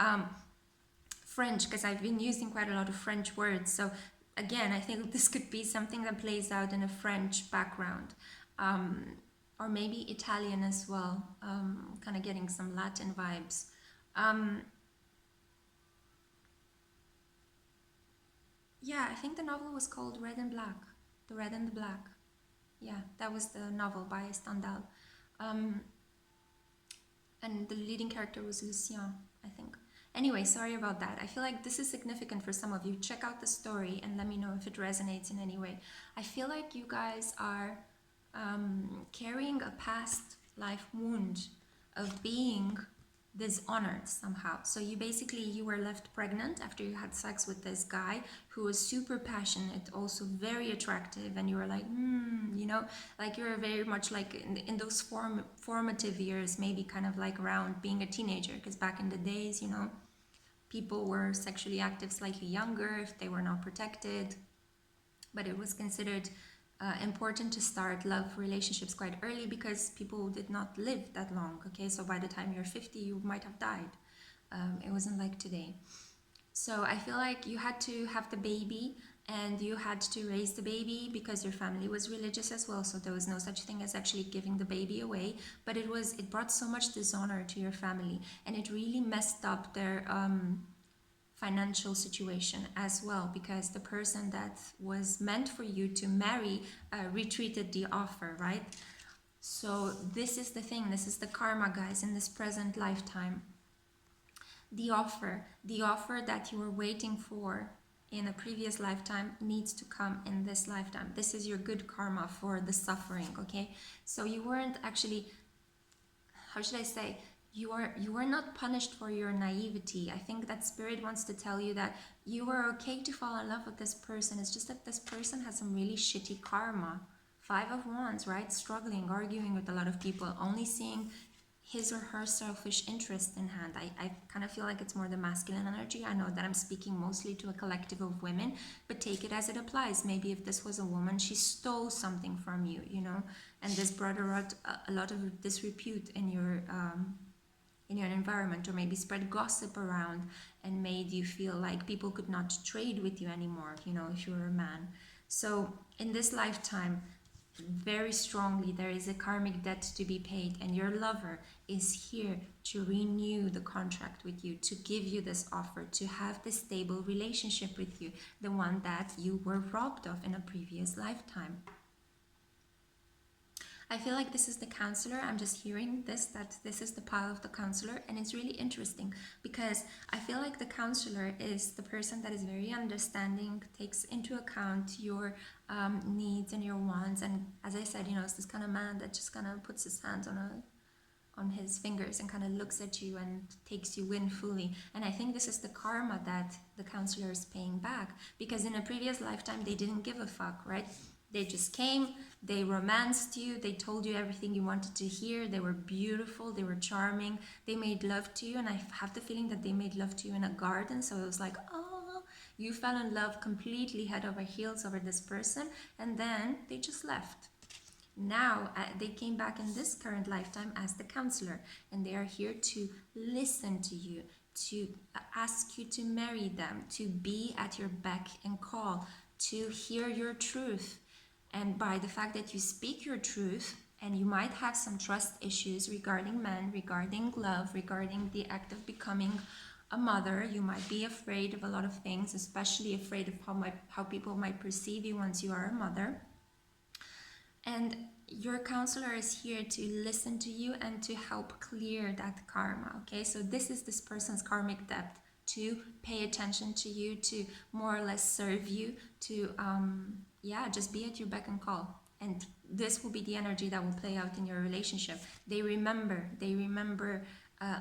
French, because I've been using quite a lot of French words. So again, I think this could be something that plays out in a French background. Or maybe Italian as well. Kind of getting some Latin vibes. Yeah, I think the novel was called Red and Black. The Red and the Black. Yeah, that was the novel by Stendhal. Um, and the leading character was Lucien, I think. Anyway, sorry about that. I feel like this is significant for some of you. Check out the story and let me know if it resonates in any way. I feel like you guys are carrying a past life wound of being dishonored somehow. So you were left pregnant after you had sex with this guy who was super passionate, also very attractive, and you were like, like you were very much like in those formative years, maybe kind of like around being a teenager, because back in the days, people were sexually active slightly younger if they were not protected, but it was considered important to start love relationships quite early because people did not live that long. Okay, so by the time you're 50, you might have died. It wasn't like today. So I feel like you had to have the baby and you had to raise the baby because your family was religious as well. So there was no such thing as actually giving the baby away. But it brought so much dishonor to your family, and it really messed up their financial situation as well, because the person that was meant for you to marry retreated the offer, right? So this is the thing, this is the karma, guys, in this present lifetime. The offer that you were waiting for in a previous lifetime needs to come in this lifetime. This is your good karma for the suffering, okay? So you weren't actually, how should I say, you were not punished for your naivety. I think that spirit wants to tell you that you were okay to fall in love with this person. It's just that this person has some really shitty karma. 5 of Wands, right? Struggling, arguing with a lot of people, only seeing his or her selfish interest in hand. I kind of feel like it's more the masculine energy. I know that I'm speaking mostly to a collective of women, but take it as it applies. Maybe if this was a woman, she stole something from you, and this brought a lot of disrepute in your environment, or maybe spread gossip around and made you feel like people could not trade with you anymore, if you were a man. So in this lifetime, very strongly, there is a karmic debt to be paid, and your lover is here to renew the contract with you, to give you this offer, to have this stable relationship with you, the one that you were robbed of in a previous lifetime. I feel like this is the counselor. I'm just hearing that this is the pile of the counselor, and it's really interesting because I feel like the counselor is the person that is very understanding, takes into account your needs and your wants, and as I said, it's this kind of man that just kind of puts his hands on his fingers and kind of looks at you and takes you in fully. And I think this is the karma that the counselor is paying back, because in a previous lifetime they didn't give a fuck, right? They just came, they romanced you, they told you everything you wanted to hear, they were beautiful, they were charming, they made love to you, and I have the feeling that they made love to you in a garden, so it was like, oh, you fell in love completely head over heels over this person, and then they just left. Now they came back in this current lifetime as the counselor, and they are here to listen to you, to ask you to marry them, to be at your beck and call, to hear your truth. And by the fact that you speak your truth, and you might have some trust issues regarding men, regarding love, regarding the act of becoming a mother, you might be afraid of a lot of things, especially afraid of how people might perceive you once you are a mother. And your counselor is here to listen to you and to help clear that karma, okay? So this is this person's karmic debt, to pay attention to you, to more or less serve you, to just be at your beck and call. And this will be the energy that will play out in your relationship. They remember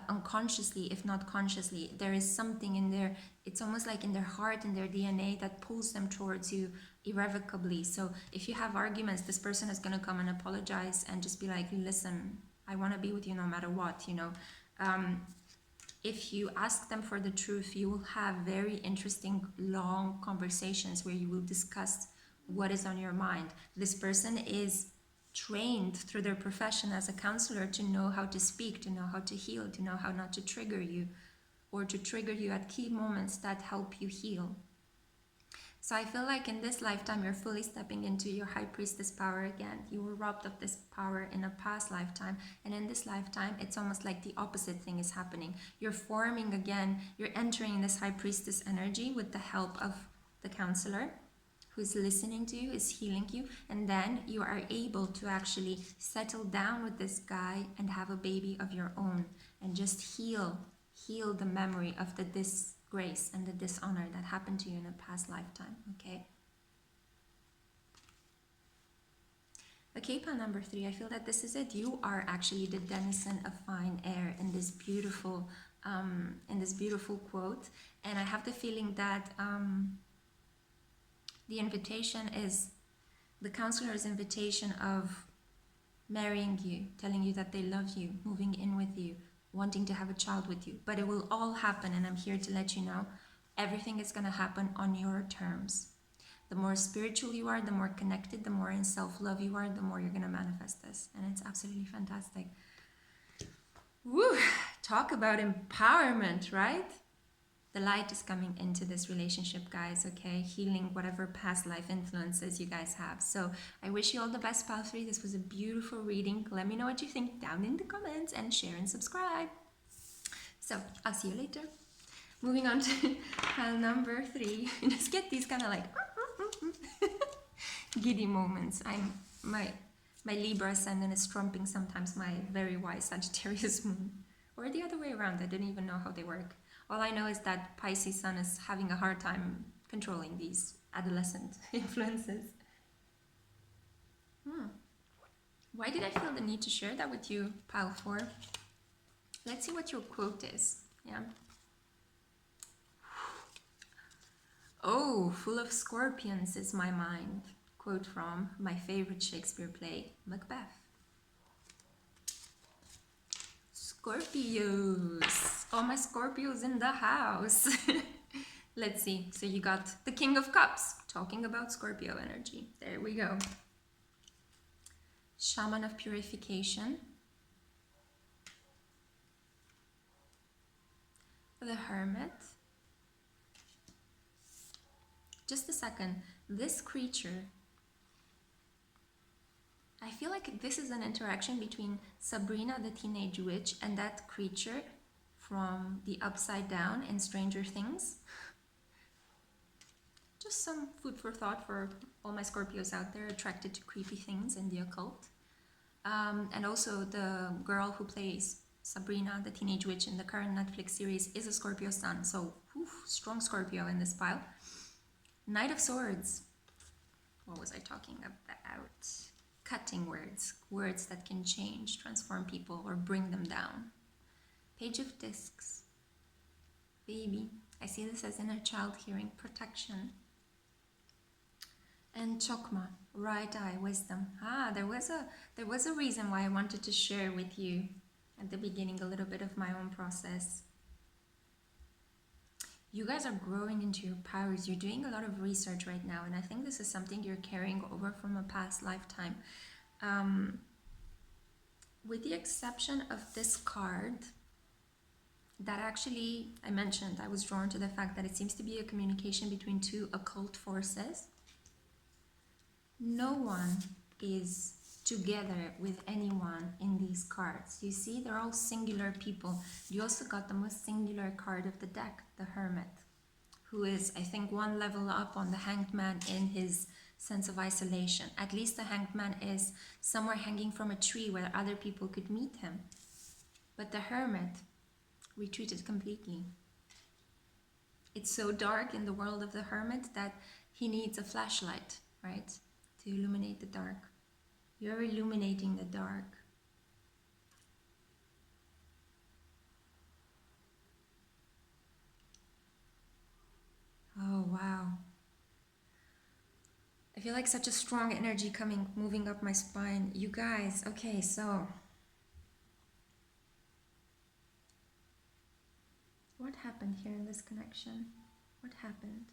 unconsciously, if not consciously. There is something in there, it's almost like in their heart, in their DNA, that pulls them towards you irrevocably. So if you have arguments, this person is going to come and apologize and just be like, listen, I want to be with you no matter what, If you ask them for the truth, you will have very interesting, long conversations where you will discuss what is on your mind. This person is trained through their profession as a counselor to know how to speak, to know how to heal, to know how not to trigger you, or to trigger you at key moments that help you heal. So I feel like in this lifetime, you're fully stepping into your high priestess power again. You were robbed of this power in a past lifetime. And in this lifetime, it's almost like the opposite thing is happening. You're forming again, you're entering this high priestess energy with the help of the counselor who's listening to you, is healing you. And then you are able to actually settle down with this guy and have a baby of your own and just heal the memory of the disgrace and the dishonor that happened to you in a past lifetime, okay? Okay, pile number 3, I feel that this is it. You are actually the denizen of fine air in this beautiful quote. And I have the feeling that the invitation is the counselor's invitation of marrying you, telling you that they love you, moving in with you, wanting to have a child with you. But it will all happen, and I'm here to let you know, everything is going to happen on your terms. The more spiritual you are, the more connected, the more in self-love you are, the more you're going to manifest this. And it's absolutely fantastic. Woo! Talk about empowerment, right? The light is coming into this relationship, guys, okay? Healing whatever past life influences you guys have. So I wish you all the best, pile 3. This was a beautiful reading. Let me know what you think down in the comments, and share and subscribe. So I'll see you later. Moving on to pile number 3. Just get these kind of like giddy moments. My Libra ascendant is trumping sometimes my very wise Sagittarius moon. Or the other way around. I didn't even know how they work. All I know is that Pisces Sun is having a hard time controlling these adolescent influences. Why did I feel the need to share that with you, pile 4? Let's see what your quote is. Yeah. Oh, full of scorpions is my mind. Quote from my favorite Shakespeare play, Macbeth. Scorpios. All my Scorpios in the house. Let's see. So you got the King of Cups, talking about Scorpio energy. There we go. Shaman of Purification. The Hermit. Just a second. This creature, I feel like this is an interaction between Sabrina the Teenage Witch and that creature from the Upside Down in Stranger Things. Just some food for thought for all my Scorpios out there attracted to creepy things and the occult. And also the girl who plays Sabrina the Teenage Witch in the current Netflix series is a Scorpio Sun. So, strong Scorpio in this pile. Knight of Swords. What was I talking about? Cutting words. Words that can change, transform people, or bring them down. Page of Discs. Baby. I see this as inner child hearing, protection. And Chokma, right eye, wisdom. There was a reason why I wanted to share with you at the beginning a little bit of my own process. You guys are growing into your powers. You're doing a lot of research right now, and I think this is something you're carrying over from a past lifetime. With the exception of this card, that actually, I mentioned, I was drawn to the fact that it seems to be a communication between two occult forces. No one is together with anyone in these cards. You see, they're all singular people. You also got the most singular card of the deck, the Hermit, who is, I think, one level up on the Hanged Man in his sense of isolation. At least the Hanged Man is somewhere hanging from a tree where other people could meet him. But the Hermit retreated completely. It's so dark in the world of the Hermit that he needs a flashlight, right, to illuminate the dark. You're illuminating the dark. Oh, wow. I feel like such a strong energy moving up my spine. You guys, okay, so what happened here in this connection? What happened?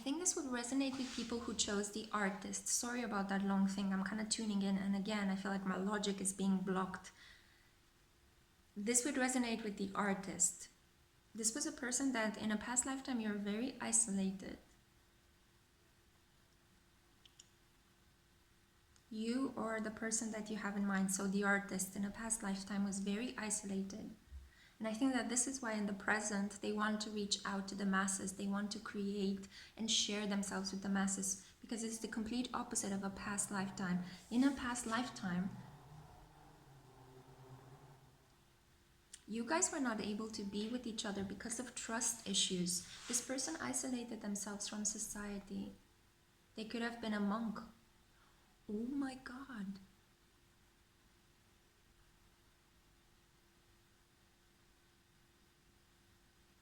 think this would resonate with people who chose the artist. Sorry about that long thing. I'm kind of tuning in, and again, I feel like my logic is being blocked. This would resonate with the artist. This was a person that in a past lifetime you're very isolated. You or the person that you have in mind, so the artist in a past lifetime was very isolated. And I think that this is why in the present they want to reach out to the masses. They want to create and share themselves with the masses, because it's the complete opposite of a past lifetime. In a past lifetime, you guys were not able to be with each other because of trust issues. This person isolated themselves from society. They could have been a monk. Oh my God.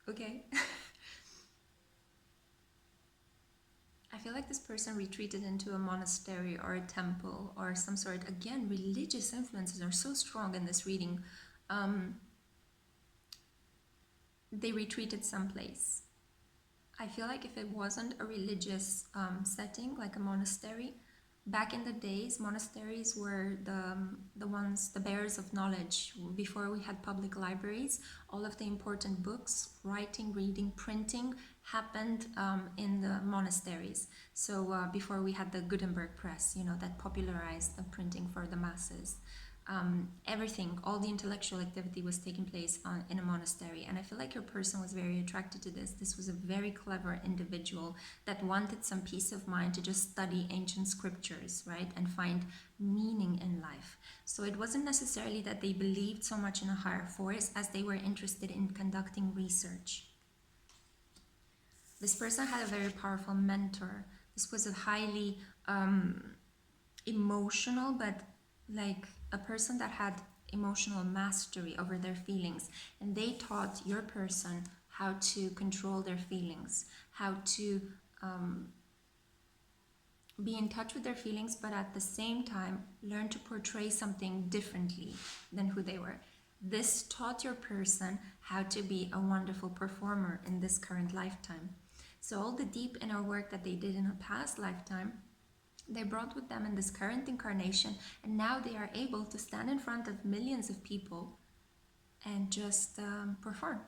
Okay. I feel like this person retreated into a monastery or a temple or some sort. Again, religious influences are so strong in this reading. They retreated someplace. I feel like if it wasn't a religious setting, like a monastery, back in the days, monasteries were the bearers of knowledge. Before we had public libraries, all of the important books, writing, reading, printing happened in the monasteries. So before we had the Gutenberg press, that popularized the printing for the masses. Everything, all the intellectual activity was taking place in a monastery. And I feel like your person was very attracted to this. This was a very clever individual that wanted some peace of mind to just study ancient scriptures, right? And find meaning in life. So it wasn't necessarily that they believed so much in a higher force as they were interested in conducting research. This person had a very powerful mentor. This was a highly emotional, but like a person that had emotional mastery over their feelings, and they taught your person how to control their feelings, how to be in touch with their feelings, but at the same time learn to portray something differently than who they were. This taught your person how to be a wonderful performer in this current lifetime. So all the deep inner work that they did in a past lifetime, they brought with them in this current incarnation, and now they are able to stand in front of millions of people and just perform.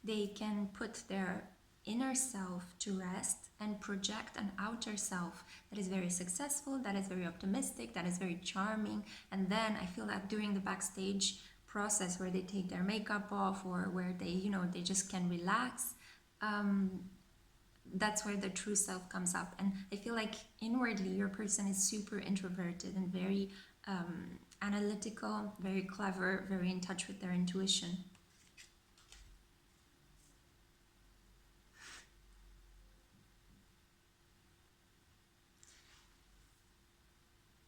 They can put their inner self to rest and project an outer self that is very successful, that is very optimistic, that is very charming. And then I feel that during the backstage process where they take their makeup off, or where they, they just can relax, that's where the true self comes up. And I feel like inwardly your person is super introverted and very analytical, very clever, very in touch with their intuition.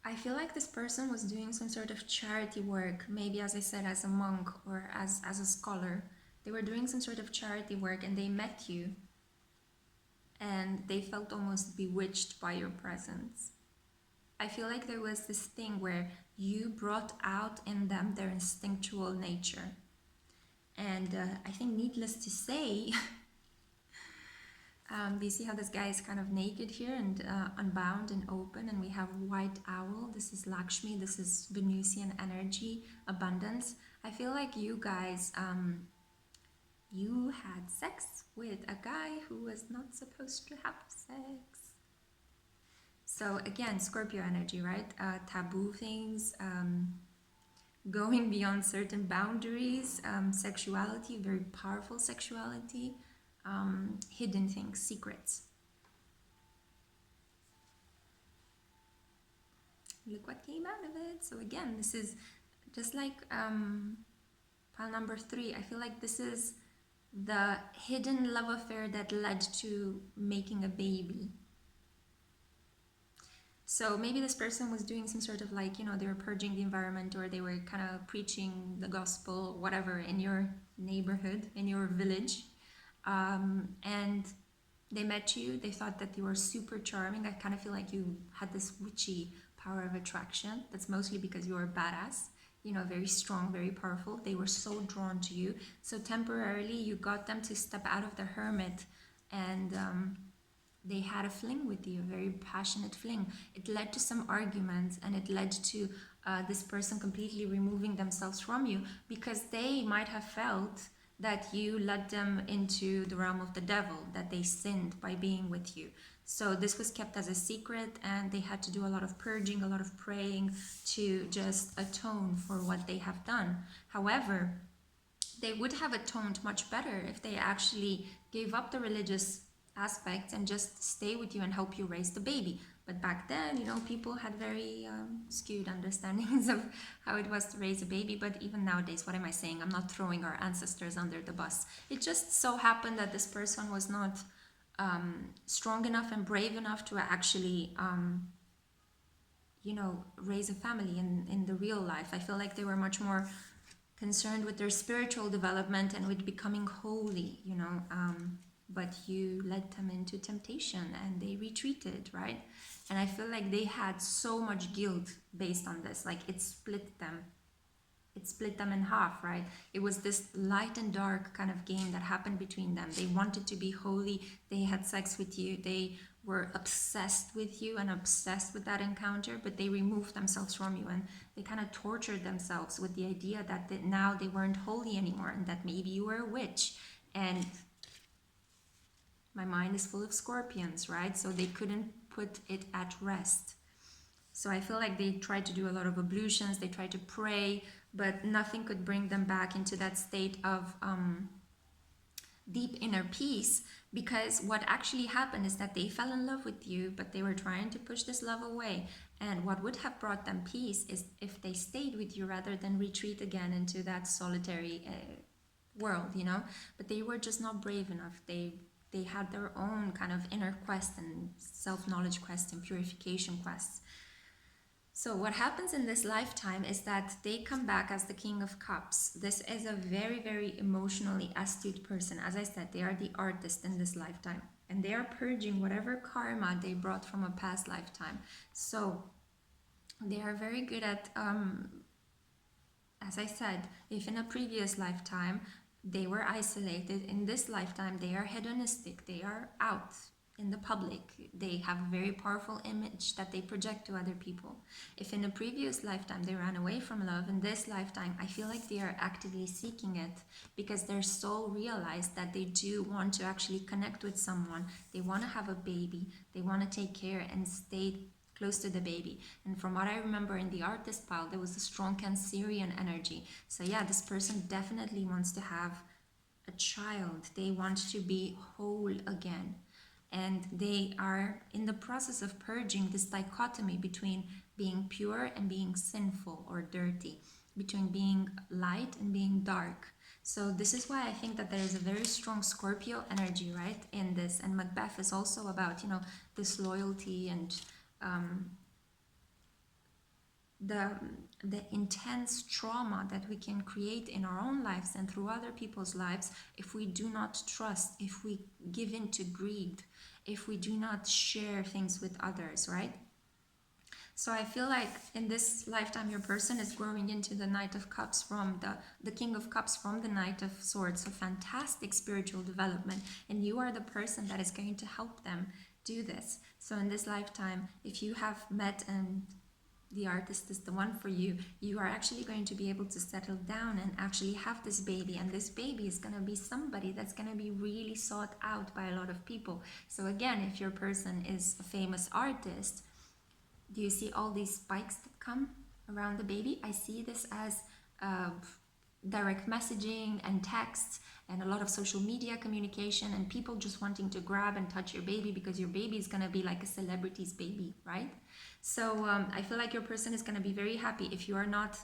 I feel like this person was doing some sort of charity work, maybe, as I said, as a monk or as a scholar. They were doing some sort of charity work and they met you, and they felt almost bewitched by your presence. I feel like there was this thing where you brought out in them their instinctual nature. And I think, needless to say, you see how this guy is kind of naked here and unbound and open, and we have white owl. This is Lakshmi, this is Venusian energy, abundance. I feel like you guys, you had sex with a guy who was not supposed to have sex. So again, Scorpio energy, right? Taboo things, going beyond certain boundaries, sexuality, very powerful sexuality, hidden things, secrets. Look what came out of it. So again, this is just like pile number 3. I feel like this is the hidden love affair that led to making a baby. So maybe this person was doing some sort of like, they were purging the environment, or they were kind of preaching the gospel, whatever, in your neighborhood, in your village. And they met you, they thought that you were super charming. I kind of feel like you had this witchy power of attraction. That's mostly because you were badass, very strong, very powerful. They were so drawn to you. So temporarily you got them to step out of the hermit and they had a fling with you, a very passionate fling. It led to some arguments, and it led to this person completely removing themselves from you, because they might have felt that you led them into the realm of the devil, that they sinned by being with you. So this was kept as a secret, and they had to do a lot of purging, a lot of praying to just atone for what they have done. However, they would have atoned much better if they actually gave up the religious aspects and just stay with you and help you raise the baby. But back then, you know, people had very skewed understandings of how it was to raise a baby. But even nowadays, what am I saying? I'm not throwing our ancestors under the bus. It just so happened that this person was not strong enough and brave enough to actually, you know, raise a family in the real life. I feel like they were much more concerned with their spiritual development and with becoming holy, you know. But you led them into temptation and they retreated, right? And I feel like they had so much guilt based on this. Like it split them in half, right? It was this light and dark kind of game that happened between them. They wanted to be holy. They had sex with you. They were obsessed with you and obsessed with that encounter, but they removed themselves from you, and they kind of tortured themselves with the idea that now they weren't holy anymore, and that maybe you were a witch. And my mind is full of scorpions, right? So they couldn't put it at rest. So I feel like they tried to do a lot of ablutions, they tried to pray, but nothing could bring them back into that state of deep inner peace, because what actually happened is that they fell in love with you, but they were trying to push this love away. And what would have brought them peace is if they stayed with you rather than retreat again into that solitary world, you know. But they were just not brave enough. They had their own kind of inner quest and self-knowledge quest and purification quests. So what happens in this lifetime is that they come back as the King of Cups. This is a very, very emotionally astute person. As I said, they are the artist in this lifetime, and they are purging whatever karma they brought from a past lifetime. So they are very good at, as I said, if in a previous lifetime they were isolated, in this lifetime they are hedonistic, they are out in the public, they have a very powerful image that they project to other people. If in a previous lifetime they ran away from love, in this lifetime I feel like they are actively seeking it, because their soul realized that they do want to actually connect with someone. They want to have a baby, they want to take care and stay close to the baby. And from what I remember in the artist pile, there was a strong Cancerian energy. So yeah, this person definitely wants to have a child. They want to be whole again. And they are in the process of purging this dichotomy between being pure and being sinful or dirty, between being light and being dark. So this is why I think that there is a very strong Scorpio energy, right, in this. And Macbeth is also about, you know, this loyalty and the intense trauma that we can create in our own lives and through other people's lives if we do not trust, if we give in to greed, if we do not share things with others, right? So I feel like in this lifetime your person is growing into the Knight of Cups from the King of Cups from the Knight of Swords, so fantastic spiritual development, and you are the person that is going to help them do this. So in this lifetime, if you have met and the artist is the one for you, you are actually going to be able to settle down and actually have this baby, and this baby is going to be somebody that's going to be really sought out by a lot of people. So again, if your person is a famous artist, do you see all these spikes that come around the baby? I see this as direct messaging and texts and a lot of social media communication and people just wanting to grab and touch your baby because your baby is going to be like a celebrity's baby, right? So I feel like your person is going to be very happy. If you are not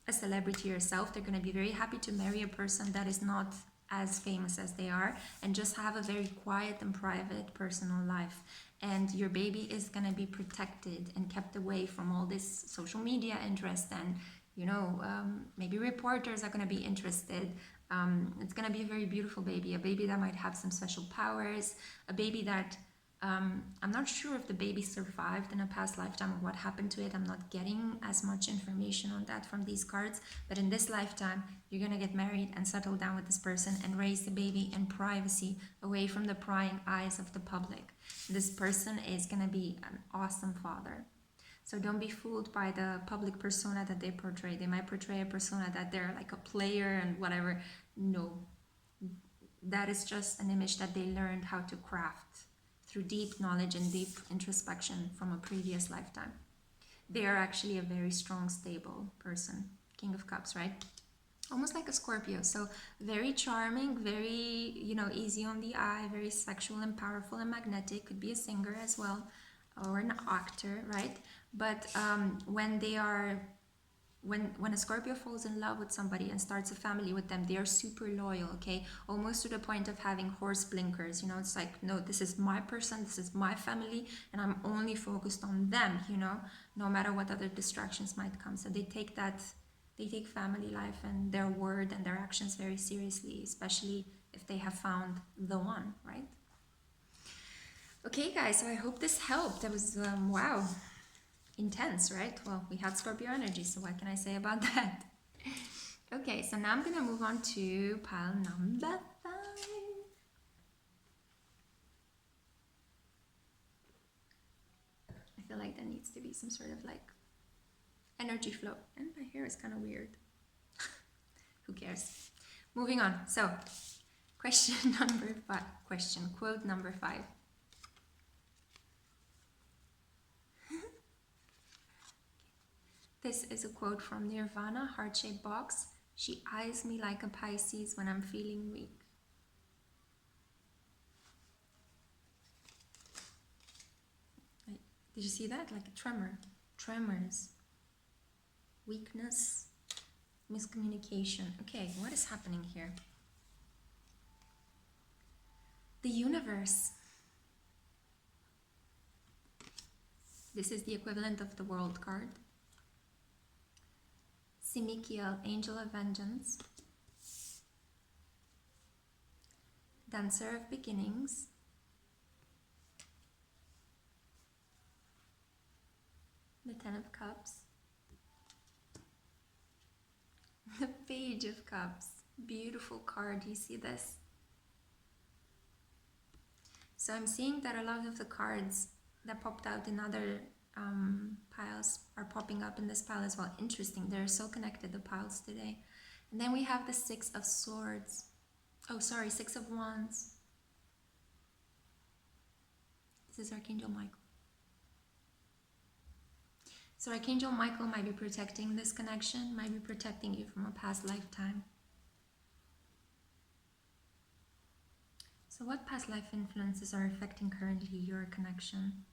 a celebrity yourself, they're going to be very happy to marry a person that is not as famous as they are and just have a very quiet and private personal life. And your baby is going to be protected and kept away from all this social media interest, and you know, maybe reporters are going to be interested. It's going to be a very beautiful baby, a baby that might have some special powers, a baby that I'm not sure if the baby survived in a past lifetime or what happened to it. I'm not getting as much information on that from these cards. But in this lifetime, you're going to get married and settle down with this person and raise the baby in privacy, away from the prying eyes of the public. This person is going to be an awesome father. So don't be fooled by the public persona that they portray. They might portray a persona that they're like a player and whatever. No. That is just an image that they learned how to craft through deep knowledge and deep introspection from a previous lifetime. They are actually a very strong, stable person. King of Cups, right? Almost like a Scorpio. So very charming, very, easy on the eye, very sexual and powerful and magnetic. Could be a singer as well, or an actor, right? But when a Scorpio falls in love with somebody and starts a family with them, they are super loyal, okay? Almost to the point of having horse blinkers, it's like, no, this is my person, this is my family, and I'm only focused on them, no matter what other distractions might come. So they take family life and their word and their actions very seriously, especially if they have found the one, right? Okay, guys, so I hope this helped. That was, wow. Intense, right? Well, we had Scorpio energy, so what can I say about that? Okay, so now I'm gonna move on to pile number 5. I feel like there needs to be some sort of like energy flow, and my hair is kind of weird. Who cares? Moving on. So, quote number 5. This is a quote from Nirvana, heart-shaped box. She eyes me like a Pisces when I'm feeling weak. Did you see that? Like a tremor. Tremors. Weakness. Miscommunication. Okay, what is happening here? The universe. This is the equivalent of the World card. Simikiel, Angel of Vengeance. Dancer of Beginnings. The Ten of Cups. The Page of Cups. Beautiful card, you see this? So I'm seeing that a lot of the cards that popped out in other piles are popping up in this pile as well. Interesting, they're so connected, the piles today. And then we have the Six of Swords. Oh, sorry, Six of Wands. This is Archangel Michael. So Archangel Michael might be protecting this connection, might be protecting you from a past lifetime. So what past life influences are affecting currently your connection?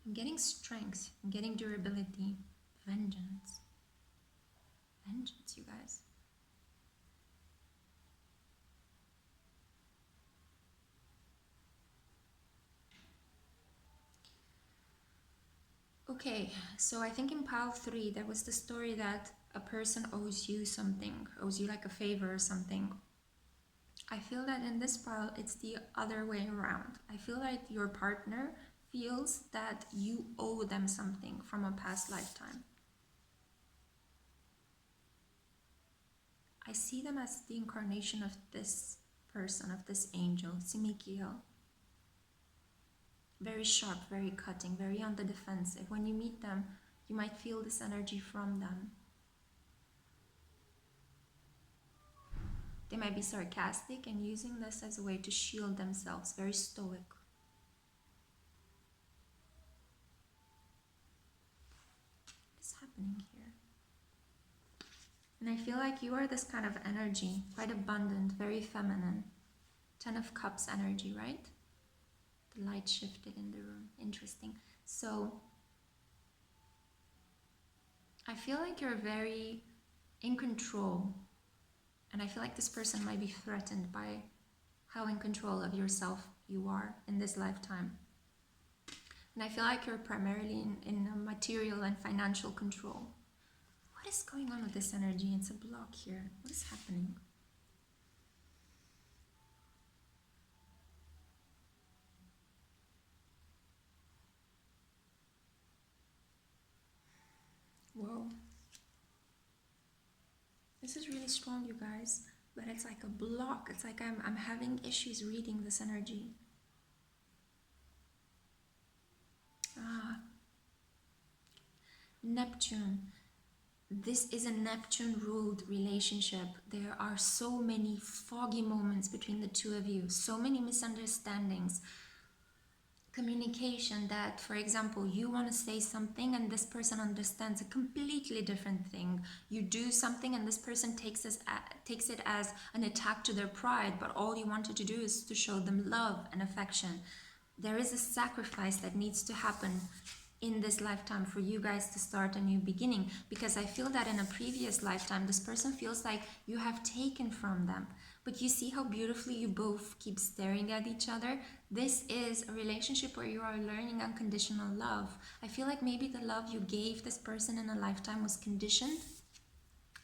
I'm getting strength, I'm getting durability, vengeance. Vengeance, you guys. Okay, so I think in pile 3 there was the story that a person owes you something, owes you like a favor or something. I feel that in this pile it's the other way around. I feel like your partner feels that you owe them something from a past lifetime. I see them as the incarnation of this person, of this angel, Simikiel. Very sharp, very cutting, very on the defensive. When you meet them, you might feel this energy from them. They might be sarcastic and using this as a way to shield themselves, very stoic. What is happening here? And I feel like you are this kind of energy, quite abundant, very feminine. 10 of Cups energy, right? The light shifted in the room. Interesting. So I feel like you're very in control. And I feel like this person might be threatened by how in control of yourself you are in this lifetime. And I feel like you're primarily in material and financial control. What is going on with this energy? It's a block here. What is happening? Whoa. This is really strong, you guys. But it's like a block. It's like I'm having issues reading this energy. Ah. Neptune. This is a Neptune ruled relationship. There are so many foggy moments between the two of you, so many misunderstandings, communication that, for example, you want to say something and this person understands a completely different thing. You do something and this person takes it as an attack to their pride, but all you wanted to do is to show them love and affection. There is a sacrifice that needs to happen in this lifetime for you guys to start a new beginning, because I feel that in a previous lifetime this person feels like you have taken from them. But you see how beautifully you both keep staring at each other. This is a relationship where you are learning unconditional love. I feel like maybe the love you gave this person in a lifetime was conditioned.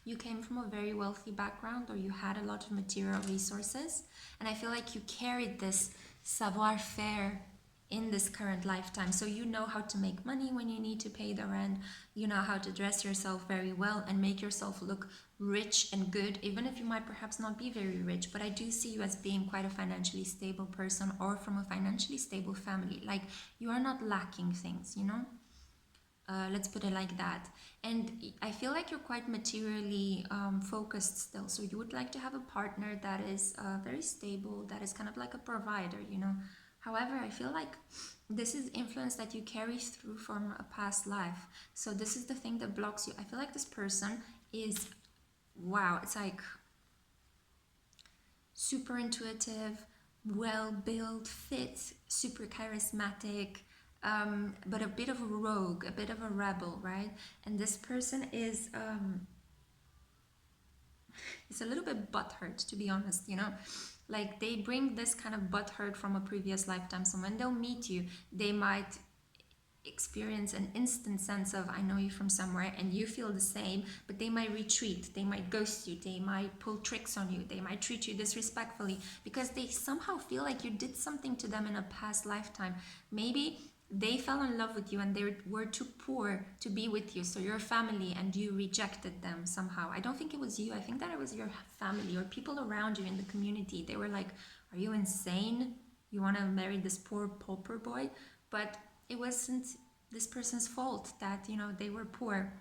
You came from a very wealthy background, or you had a lot of material resources, and I feel like you carried this savoir-faire in this current lifetime. So you know how to make money when you need to pay the rent, you know how to dress yourself very well and make yourself look rich and good, even if you might perhaps not be very rich. But I do see you as being quite a financially stable person, or from a financially stable family. Like, you are not lacking things, you know? Let's put it like that. And I feel like you're quite materially focused still. So you would like to have a partner that is very stable, that is kind of like a provider, you know. However, I feel like this is influence that you carry through from a past life. So this is the thing that blocks you. I feel like this person is, wow, it's like super intuitive, well-built, fit, super charismatic, but a bit of a rogue, a bit of a rebel, right? And this person is it's a little bit butthurt, to be honest, you know? Like, they bring this kind of butthurt from a previous lifetime. So when they'll meet you, they might experience an instant sense of, I know you from somewhere, and you feel the same, but they might retreat, they might ghost you, they might pull tricks on you, they might treat you disrespectfully, because they somehow feel like you did something to them in a past lifetime. Maybe they fell in love with you and they were too poor to be with you, so your family, and you rejected them somehow. I don't think it was you, I think that it was your family or people around you in the community. They were like, are you insane? You want to marry this poor pauper boy? But it wasn't this person's fault that, you know, they were poor.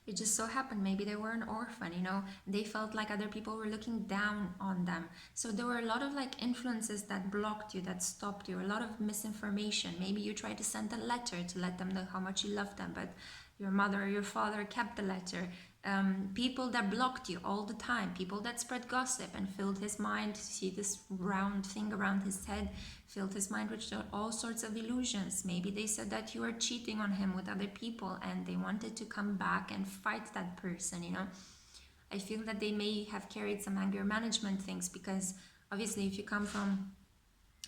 It just so happened maybe they were an orphan, you know, they felt like other people were looking down on them. So there were a lot of like influences that blocked you, that stopped you, a lot of misinformation. Maybe you tried to send a letter to let them know how much you loved them, but your mother or your father kept the letter. People that blocked you all the time, people that spread gossip and filled his mind, see this round thing around his head, filled his mind with all sorts of illusions. Maybe they said that you were cheating on him with other people and they wanted to come back and fight that person, you know. I feel that they may have carried some anger management things, because obviously if you come from,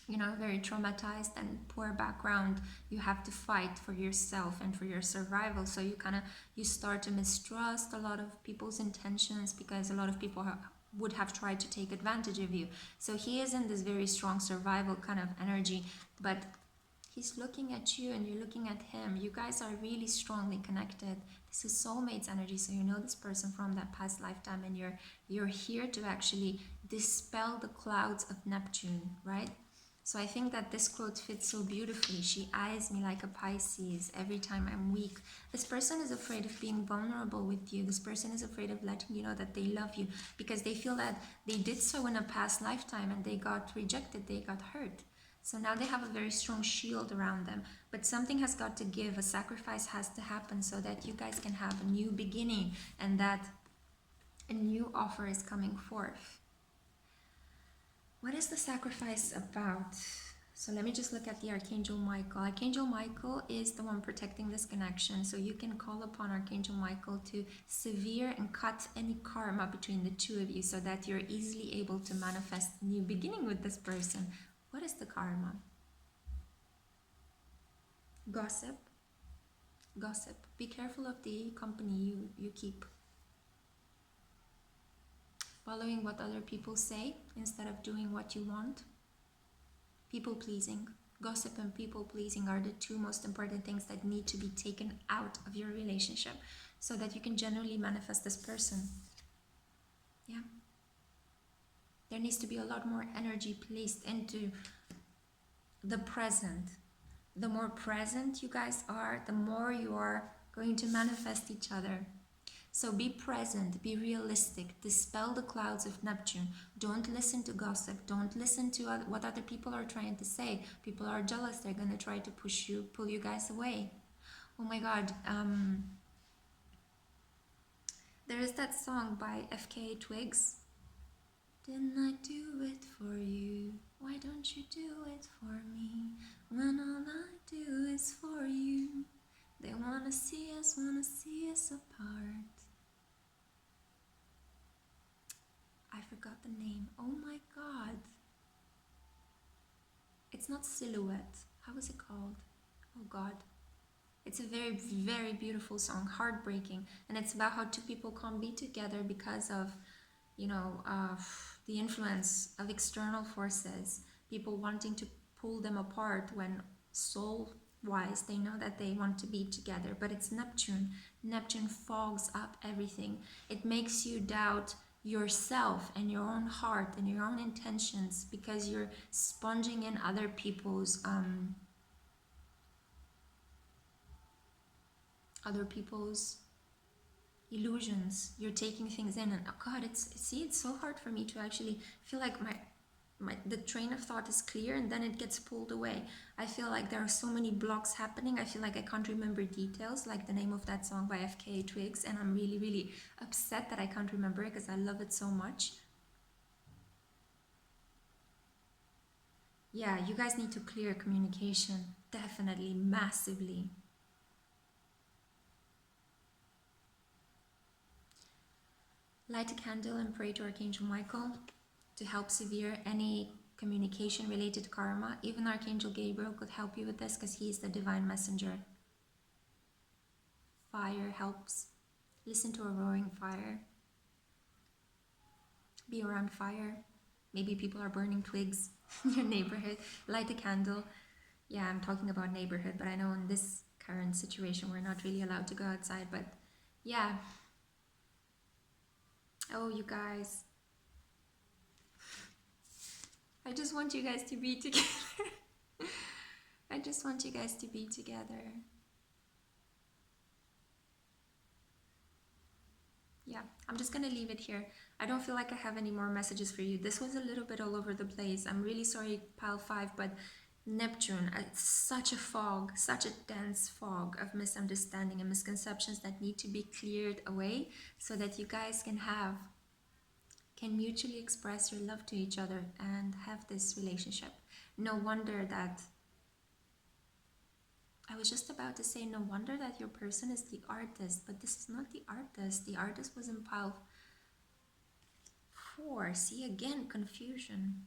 you know, very traumatized and poor background, you have to fight for yourself and for your survival. So you start to mistrust a lot of people's intentions, because a lot of people would have tried to take advantage of you. So he is in this very strong survival kind of energy, but he's looking at you and you're looking at him. You guys are really strongly connected. This is soulmates energy. So you know this person from that past lifetime, and you're here to actually dispel the clouds of Neptune, right? So I think that this quote fits so beautifully. She eyes me like a Pisces every time I'm weak. This person is afraid of being vulnerable with you. This person is afraid of letting you know that they love you, because they feel that they did so in a past lifetime and they got rejected, they got hurt. So now they have a very strong shield around them. But something has got to give. A sacrifice has to happen so that you guys can have a new beginning, and that a new offer is coming forth. What is the sacrifice about? So let me just look at the Archangel Michael. Archangel Michael is the one protecting this connection. So you can call upon Archangel Michael to sever and cut any karma between the two of you, so that you're easily able to manifest a new beginning with this person. What is the karma? Gossip. Gossip. Be careful of the company you keep. Following what other people say instead of doing what you want. People pleasing. Gossip and people pleasing are the two most important things that need to be taken out of your relationship so that you can generally manifest this person. Yeah. There needs to be a lot more energy placed into the present. The more present you guys are, the more you are going to manifest each other. So be present, be realistic, dispel the clouds of Neptune. Don't listen to gossip. Don't listen to what other people are trying to say. People are jealous. They're going to try to pull you guys away. Oh my God. There is that song by FKA Twigs. Didn't I do it for you? Why don't you do it for me? When all I do is for you. They wanna see us apart. I forgot the name. Oh my God. It's not Silhouette. How is it called? Oh God. It's a very, very beautiful song, heartbreaking. And it's about how two people can't be together because of, you know, the influence of external forces. People wanting to pull them apart when soul-wise they know that they want to be together. But it's Neptune. Neptune fogs up everything. It makes you doubt yourself and your own heart and your own intentions because you're sponging in other people's illusions. You're taking things in, and oh God, it's so hard for me to actually feel like the train of thought is clear and then it gets pulled away. I feel like there are so many blocks happening. I feel like I can't remember details, like the name of that song by FKA Twigs, and I'm really, really upset that I can't remember it because I love it so much. Yeah, you guys need to clear communication, definitely, massively. Light a candle and pray to Archangel Michael to help severe any communication related karma. Even Archangel Gabriel could help you with this because he is the divine messenger. Fire helps. Listen to a roaring fire. Be around fire. Maybe people are burning twigs in your neighborhood. Light a candle. Yeah, I'm talking about neighborhood, but I know in this current situation we're not really allowed to go outside, but yeah. Oh, you guys. I just want you guys to be together. I just want you guys to be together. Yeah, I'm just gonna leave it here. I don't feel like I have any more messages for you. This was a little bit all over the place. I'm really sorry, pile 5, but Neptune, it's such a fog, such a dense fog of misunderstanding and misconceptions that need to be cleared away so that you guys can mutually express your love to each other and have this relationship. No wonder that, I was just about to say, no wonder that your person is the artist, but this is not the artist. The artist was in pile 4. See, again, confusion.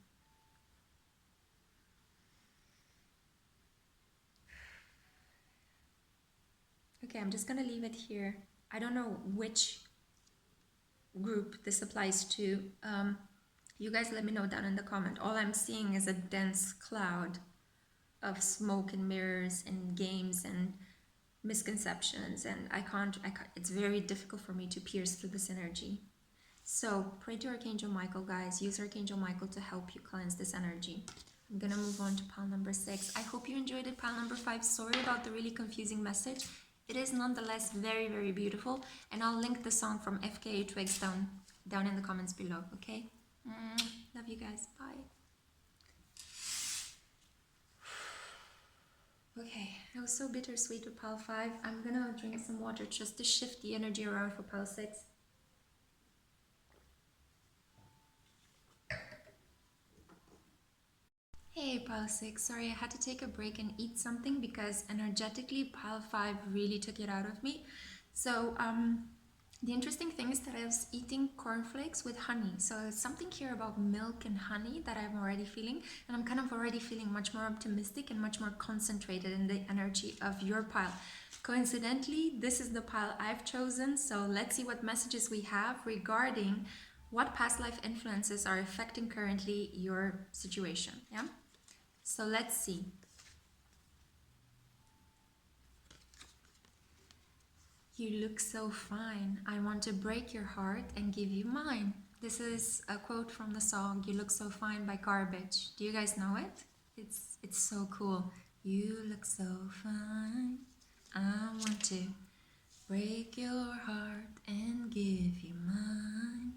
Okay, I'm just gonna leave it here. I don't know which group this applies to. You guys let me know down in the comment. All I'm seeing is a dense cloud of smoke and mirrors and games and misconceptions, and I can't, it's very difficult for me to pierce through this energy. So pray to Archangel Michael, guys. Use Archangel Michael to help you cleanse this energy. I'm gonna move on to pile number 6. I hope you enjoyed it. Pile number 5. Sorry about the really confusing message. It is nonetheless very, very beautiful, and I'll link the song from FKA Twigs down in the comments below, okay? Love you guys. Bye. Okay, that was so bittersweet with pile 5. I'm gonna drink some water just to shift the energy around for pile 6. Hey, pile 6. Sorry, I had to take a break and eat something because energetically pile 5 really took it out of me. So, the interesting thing is that I was eating cornflakes with honey. So it's something here about milk and honey that I'm already feeling. And I'm kind of already feeling much more optimistic and much more concentrated in the energy of your pile. Coincidentally, this is the pile I've chosen. So let's see what messages we have regarding what past life influences are affecting currently your situation. Yeah. So let's see. You look so fine. I want to break your heart and give you mine. This is a quote from the song You Look So Fine by Garbage. Do you guys know it? It's so cool. You look so fine. I want to break your heart and give you mine.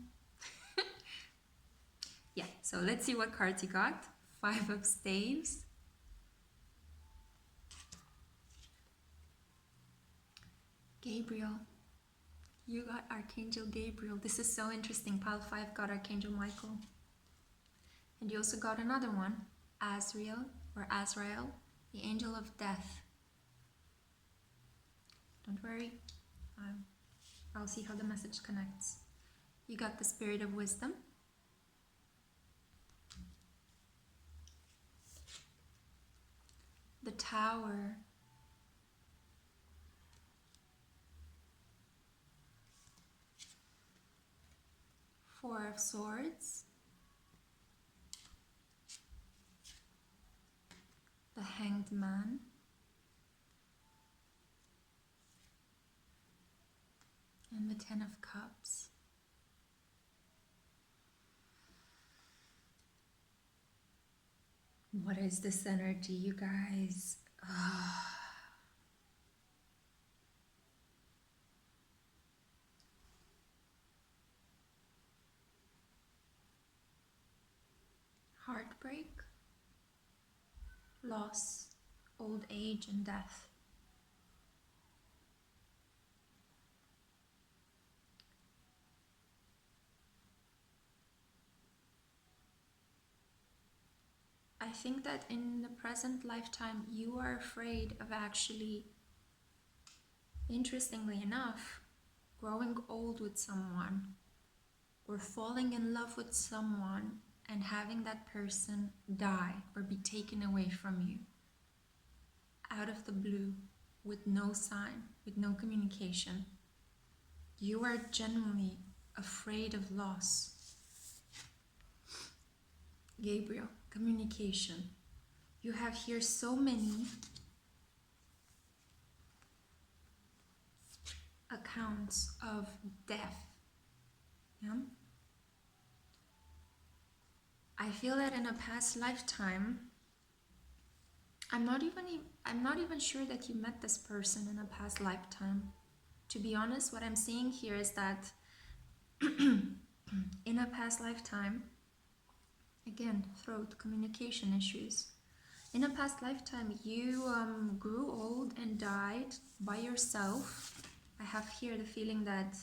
Yeah, so let's see what cards you got. 5 of Staves. Gabriel. You got Archangel Gabriel. This is so interesting. Pile 5 got Archangel Michael. And you also got another one, Azrael, the angel of death. Don't worry, I'll see how the message connects. You got the spirit of wisdom. The Tower. Four of Swords. The Hanged Man. And the 10 of Cups. What is this energy, you guys? Heartbreak, loss, old age, and death. I think that in the present lifetime, you are afraid of actually, interestingly enough, growing old with someone or falling in love with someone and having that person die or be taken away from you out of the blue with no sign, with no communication. You are genuinely afraid of loss. Gabriel, communication. You have here so many accounts of death. Yeah? I feel that in a past lifetime, I'm not even sure that you met this person in a past lifetime. To be honest, what I'm seeing here is that in a past lifetime, again, throat, communication issues. In a past lifetime, you grew old and died by yourself. I have here the feeling that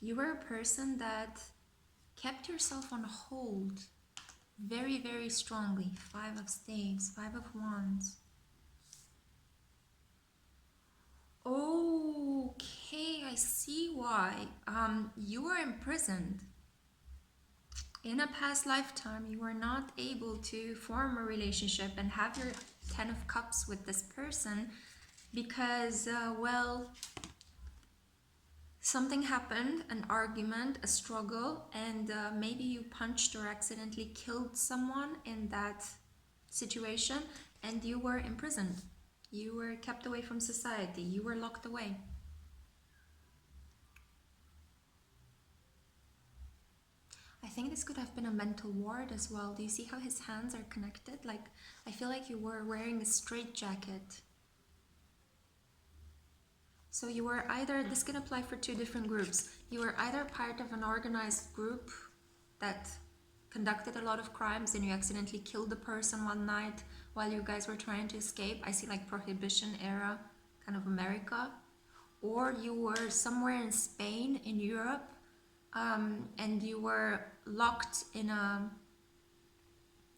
you were a person that kept yourself on hold very, very strongly. 5 of Staves, 5 of Wands. Okay, I see why. You were imprisoned. In a past lifetime, you were not able to form a relationship and have your 10 of Cups with this person because, well, something happened, an argument, a struggle, and maybe you punched or accidentally killed someone in that situation and you were imprisoned. You were kept away from society. You were locked away. I think this could have been a mental ward as well. Do you see how his hands are connected? Like, I feel like you were wearing a straitjacket. So you were either, this can apply for 2 different groups. You were either part of an organized group that conducted a lot of crimes and you accidentally killed the person one night while you guys were trying to escape. I see like Prohibition era, kind of America. Or you were somewhere in Spain, in Europe, and you were locked in a,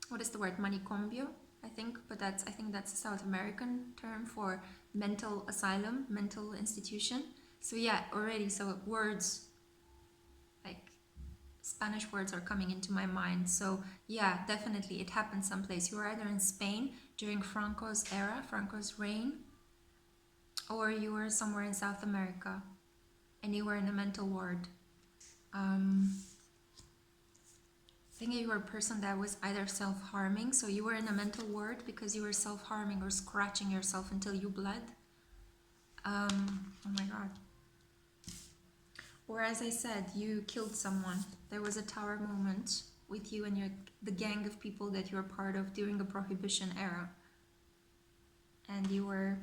what is the word, manicombio, I think, but I think that's a South American term for mental asylum, mental institution. So yeah, already, so words, like Spanish words are coming into my mind. So yeah, definitely it happened someplace. You were either in Spain during Franco's era, Franco's reign, or you were somewhere in South America and you were in a mental ward. I think you were a person that was either self-harming, so you were in a mental ward because you were self-harming or scratching yourself until you bled. Oh my god. Or as I said, you killed someone. There was a tower moment with you and the gang of people that you were part of during the Prohibition era. And you were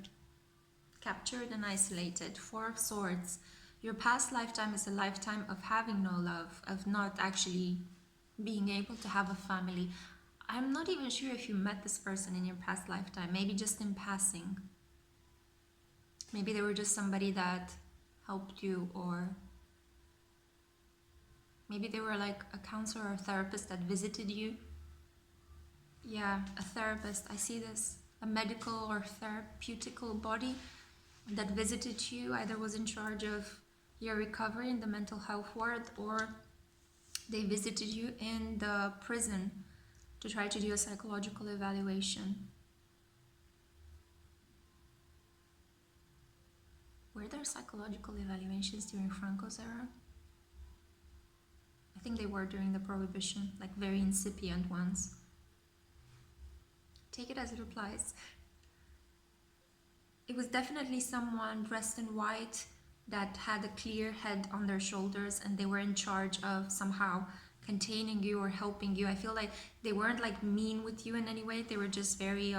captured and isolated. Four of Swords. Your past lifetime is a lifetime of having no love, of not actually being able to have a family. I'm not even sure if you met this person in your past lifetime, maybe just in passing. Maybe they were just somebody that helped you, or maybe they were like a counselor or a therapist that visited you. Yeah, a therapist. I see this. A medical or therapeutical body that visited you, either was in charge of your recovery in the mental health ward, or they visited you in the prison to try to do a psychological evaluation. Were there psychological evaluations during Franco's era? I think they were during the Prohibition, like very incipient ones. Take it as it applies. It was definitely someone dressed in white that had a clear head on their shoulders, and they were in charge of somehow containing you or helping you. I feel like they weren't like mean with you in any way. They were just very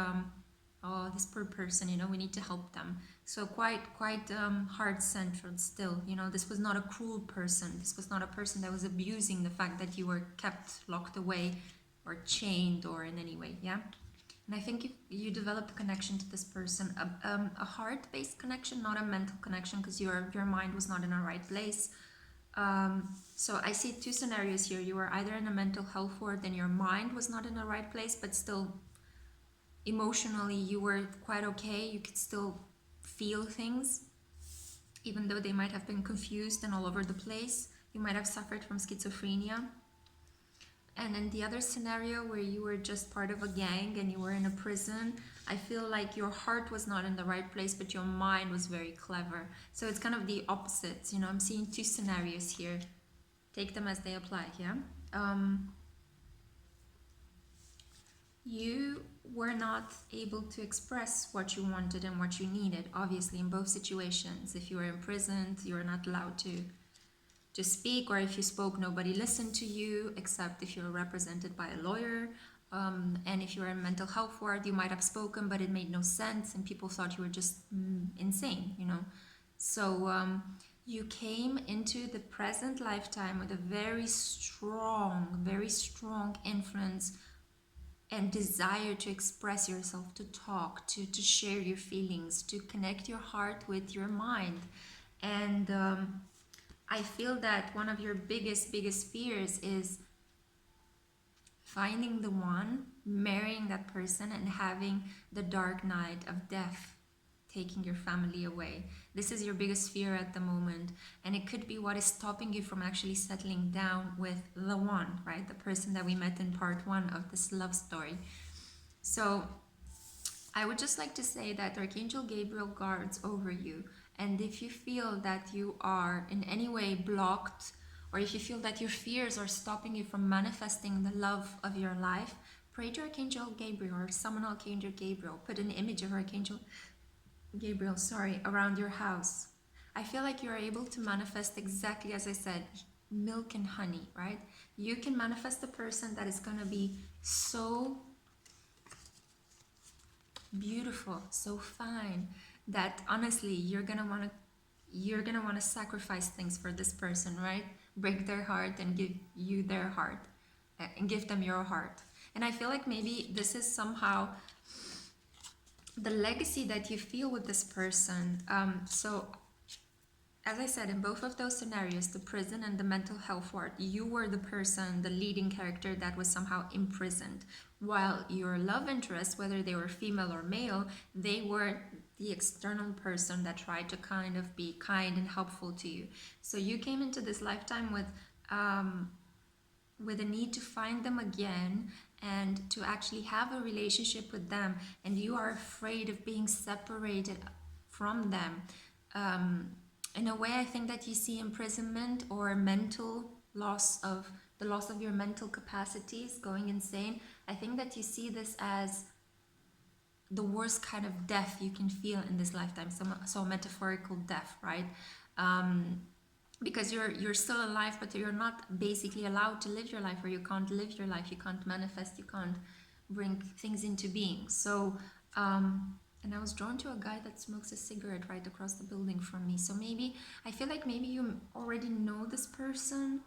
oh, this poor person, you know, we need to help them. So quite heart-centered still, you know. This was not a cruel person. This was not a person that was abusing the fact that you were kept locked away or chained or in any way, yeah. And I think you developed a connection to this person, a heart-based connection, not a mental connection, because your mind was not in a right place. So I see two scenarios here. You were either in a mental health ward and your mind was not in the right place, but still emotionally you were quite okay. You could still feel things, even though they might have been confused and all over the place. You might have suffered from schizophrenia. And in the other scenario where you were just part of a gang and you were in a prison, I feel like your heart was not in the right place, but your mind was very clever. So it's kind of the opposites, you know. I'm seeing two scenarios here. Take them as they apply, yeah? You were not able to express what you wanted and what you needed, obviously, in both situations. If you were imprisoned, you were not allowed to speak, or if you spoke, nobody listened to you, except if you were represented by a lawyer. And if you were in mental health ward, you might have spoken, but it made no sense, and people thought you were just insane, you know. So you came into the present lifetime with a very strong influence and desire to express yourself, to talk, to share your feelings, to connect your heart with your mind. And I feel that one of your biggest fears is finding the one, marrying that person, and having the dark night of death taking your family away. This is your biggest fear at the moment, and it could be what is stopping you from actually settling down with the one, right? The person that we met in part 1 of this love story. So I would just like to say that Archangel Gabriel guards over you, and if you feel that you are in any way blocked, or if you feel that your fears are stopping you from manifesting the love of your life, pray to Archangel Gabriel or summon Archangel Gabriel. Put an image of Archangel Gabriel, around your house. I feel like you're able to manifest exactly as I said, milk and honey, right? You can manifest a person that is going to be so beautiful, so fine, that honestly you're gonna want to sacrifice things for this person, right? Break their heart and give you their heart, and give them your heart. And I feel like maybe this is somehow the legacy that you feel with this person. So as I said, in both of those scenarios, the prison and the mental health ward, you were the person, the leading character that was somehow imprisoned, while your love interest, whether they were female or male, they were the external person that tried to kind of be kind and helpful to you. So you came into this lifetime with a need to find them again and to actually have a relationship with them, and you are afraid of being separated from them. In a way, I think that you see imprisonment or mental loss of the loss of your mental capacities, going insane. I think that you see this as the worst kind of death you can feel in this lifetime. So metaphorical death, right? Because you're still alive, but you're not basically allowed to live your life, or you can't live your life, you can't manifest, you can't bring things into being. So and I was drawn to a guy that smokes a cigarette right across the building from me. So maybe I feel like maybe you already know this person.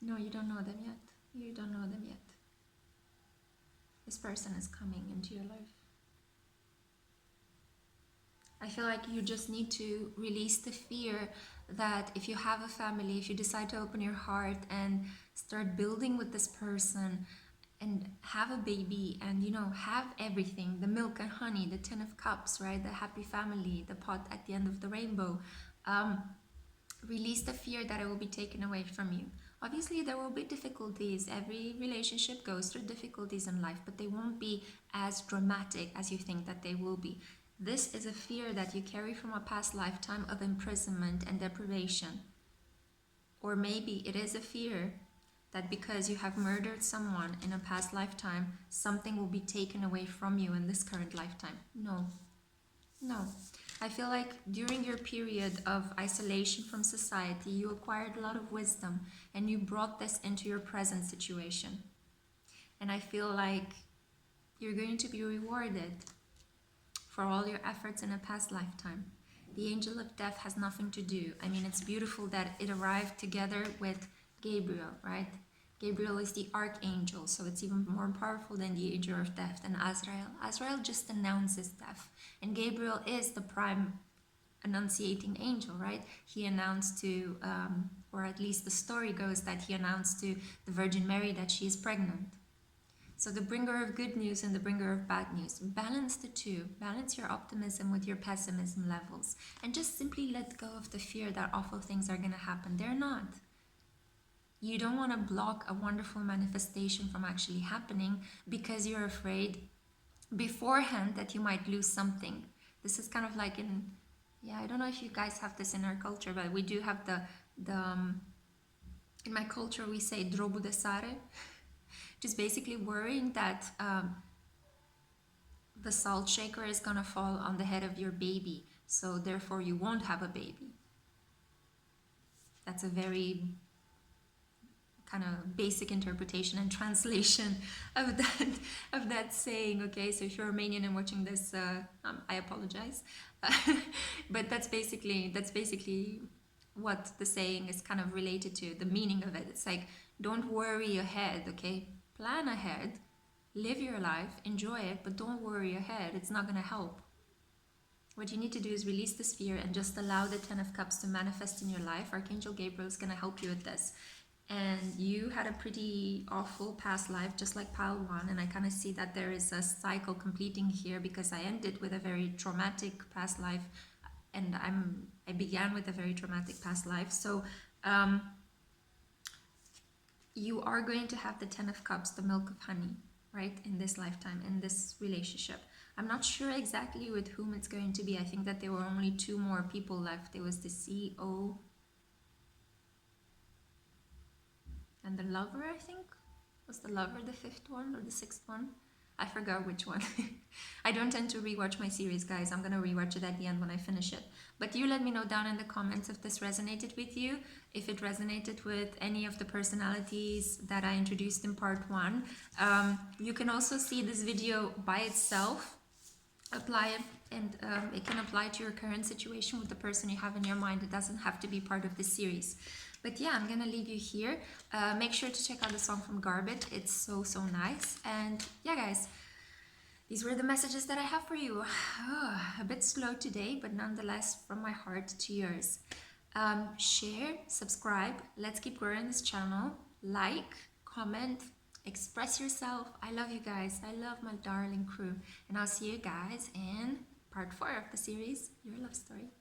No, you don't know them yet. You don't know them yet. This person is coming into your life. I feel like you just need to release the fear that if you have a family, if you decide to open your heart and start building with this person and have a baby and, you know, have everything, the milk and honey, the 10 of cups, right? The happy family, the pot at the end of the rainbow. Release the fear that it will be taken away from you. Obviously, there will be difficulties. Every relationship goes through difficulties in life, but they won't be as dramatic as you think that they will be. This is a fear that you carry from a past lifetime of imprisonment and deprivation. Or maybe it is a fear that because you have murdered someone in a past lifetime, something will be taken away from you in this current lifetime. No. No. I feel like during your period of isolation from society, you acquired a lot of wisdom and you brought this into your present situation. And I feel like you're going to be rewarded for all your efforts in a past lifetime. The angel of death has nothing to do. I mean, it's beautiful that it arrived together with Gabriel, right? Gabriel is the archangel, so it's even more powerful than the angel of death and Azrael. Azrael just announces death, and Gabriel is the prime annunciating angel, right? He announced to, or at least the story goes that he announced to the Virgin Mary that she is pregnant. So the bringer of good news and the bringer of bad news. Balance the two. Balance your optimism with your pessimism levels. And just simply let go of the fear that awful things are going to happen. They're not. You don't want to block a wonderful manifestation from actually happening because you're afraid beforehand that you might lose something. This is kind of like in, yeah, I don't know if you guys have this in our culture, but we do have the in my culture we say drobu de sare, just basically worrying that the salt shaker is gonna fall on the head of your baby, so therefore you won't have a baby. That's a very kind of basic interpretation and translation of that saying. Okay, so if you're Romanian and watching this, I apologize, but that's basically what the saying is kind of related to. The meaning of it, it's like, don't worry ahead, okay? Plan ahead, live your life, enjoy it, but don't worry ahead. It's not going to help. What you need to do is release this fear and just allow the 10 of Cups to manifest in your life. Archangel Gabriel is going to help you with this. And you had a pretty awful past life, just like pile 1, and I kind of see that there is a cycle completing here because I ended with a very traumatic past life, and I began with a very traumatic past life. So you are going to have the 10 of Cups, the milk of honey, right, in this lifetime, in this relationship. I'm not sure exactly with whom it's going to be. I think that there were only 2 more people left. There was the CEO and the lover, I think. Was the lover the 5th one or the 6th one? I forgot which one. I don't tend to rewatch my series, guys. I'm going to rewatch it at the end when I finish it. But you let me know down in the comments if this resonated with you, if it resonated with any of the personalities that I introduced in part 1. You can also see this video by itself, apply it, and it can apply to your current situation with the person you have in your mind. It doesn't have to be part of this series. But yeah, I'm gonna leave you here. Make sure to check out the song from Garbage. It's so nice. And yeah, guys, these were the messages that I have for you. A bit slow today, but nonetheless from my heart to yours. Share, subscribe. Let's keep growing this channel. Like, comment, express yourself. I love you guys. I love my darling crew. And I'll see you guys in part 4 of the series, Your Love Story.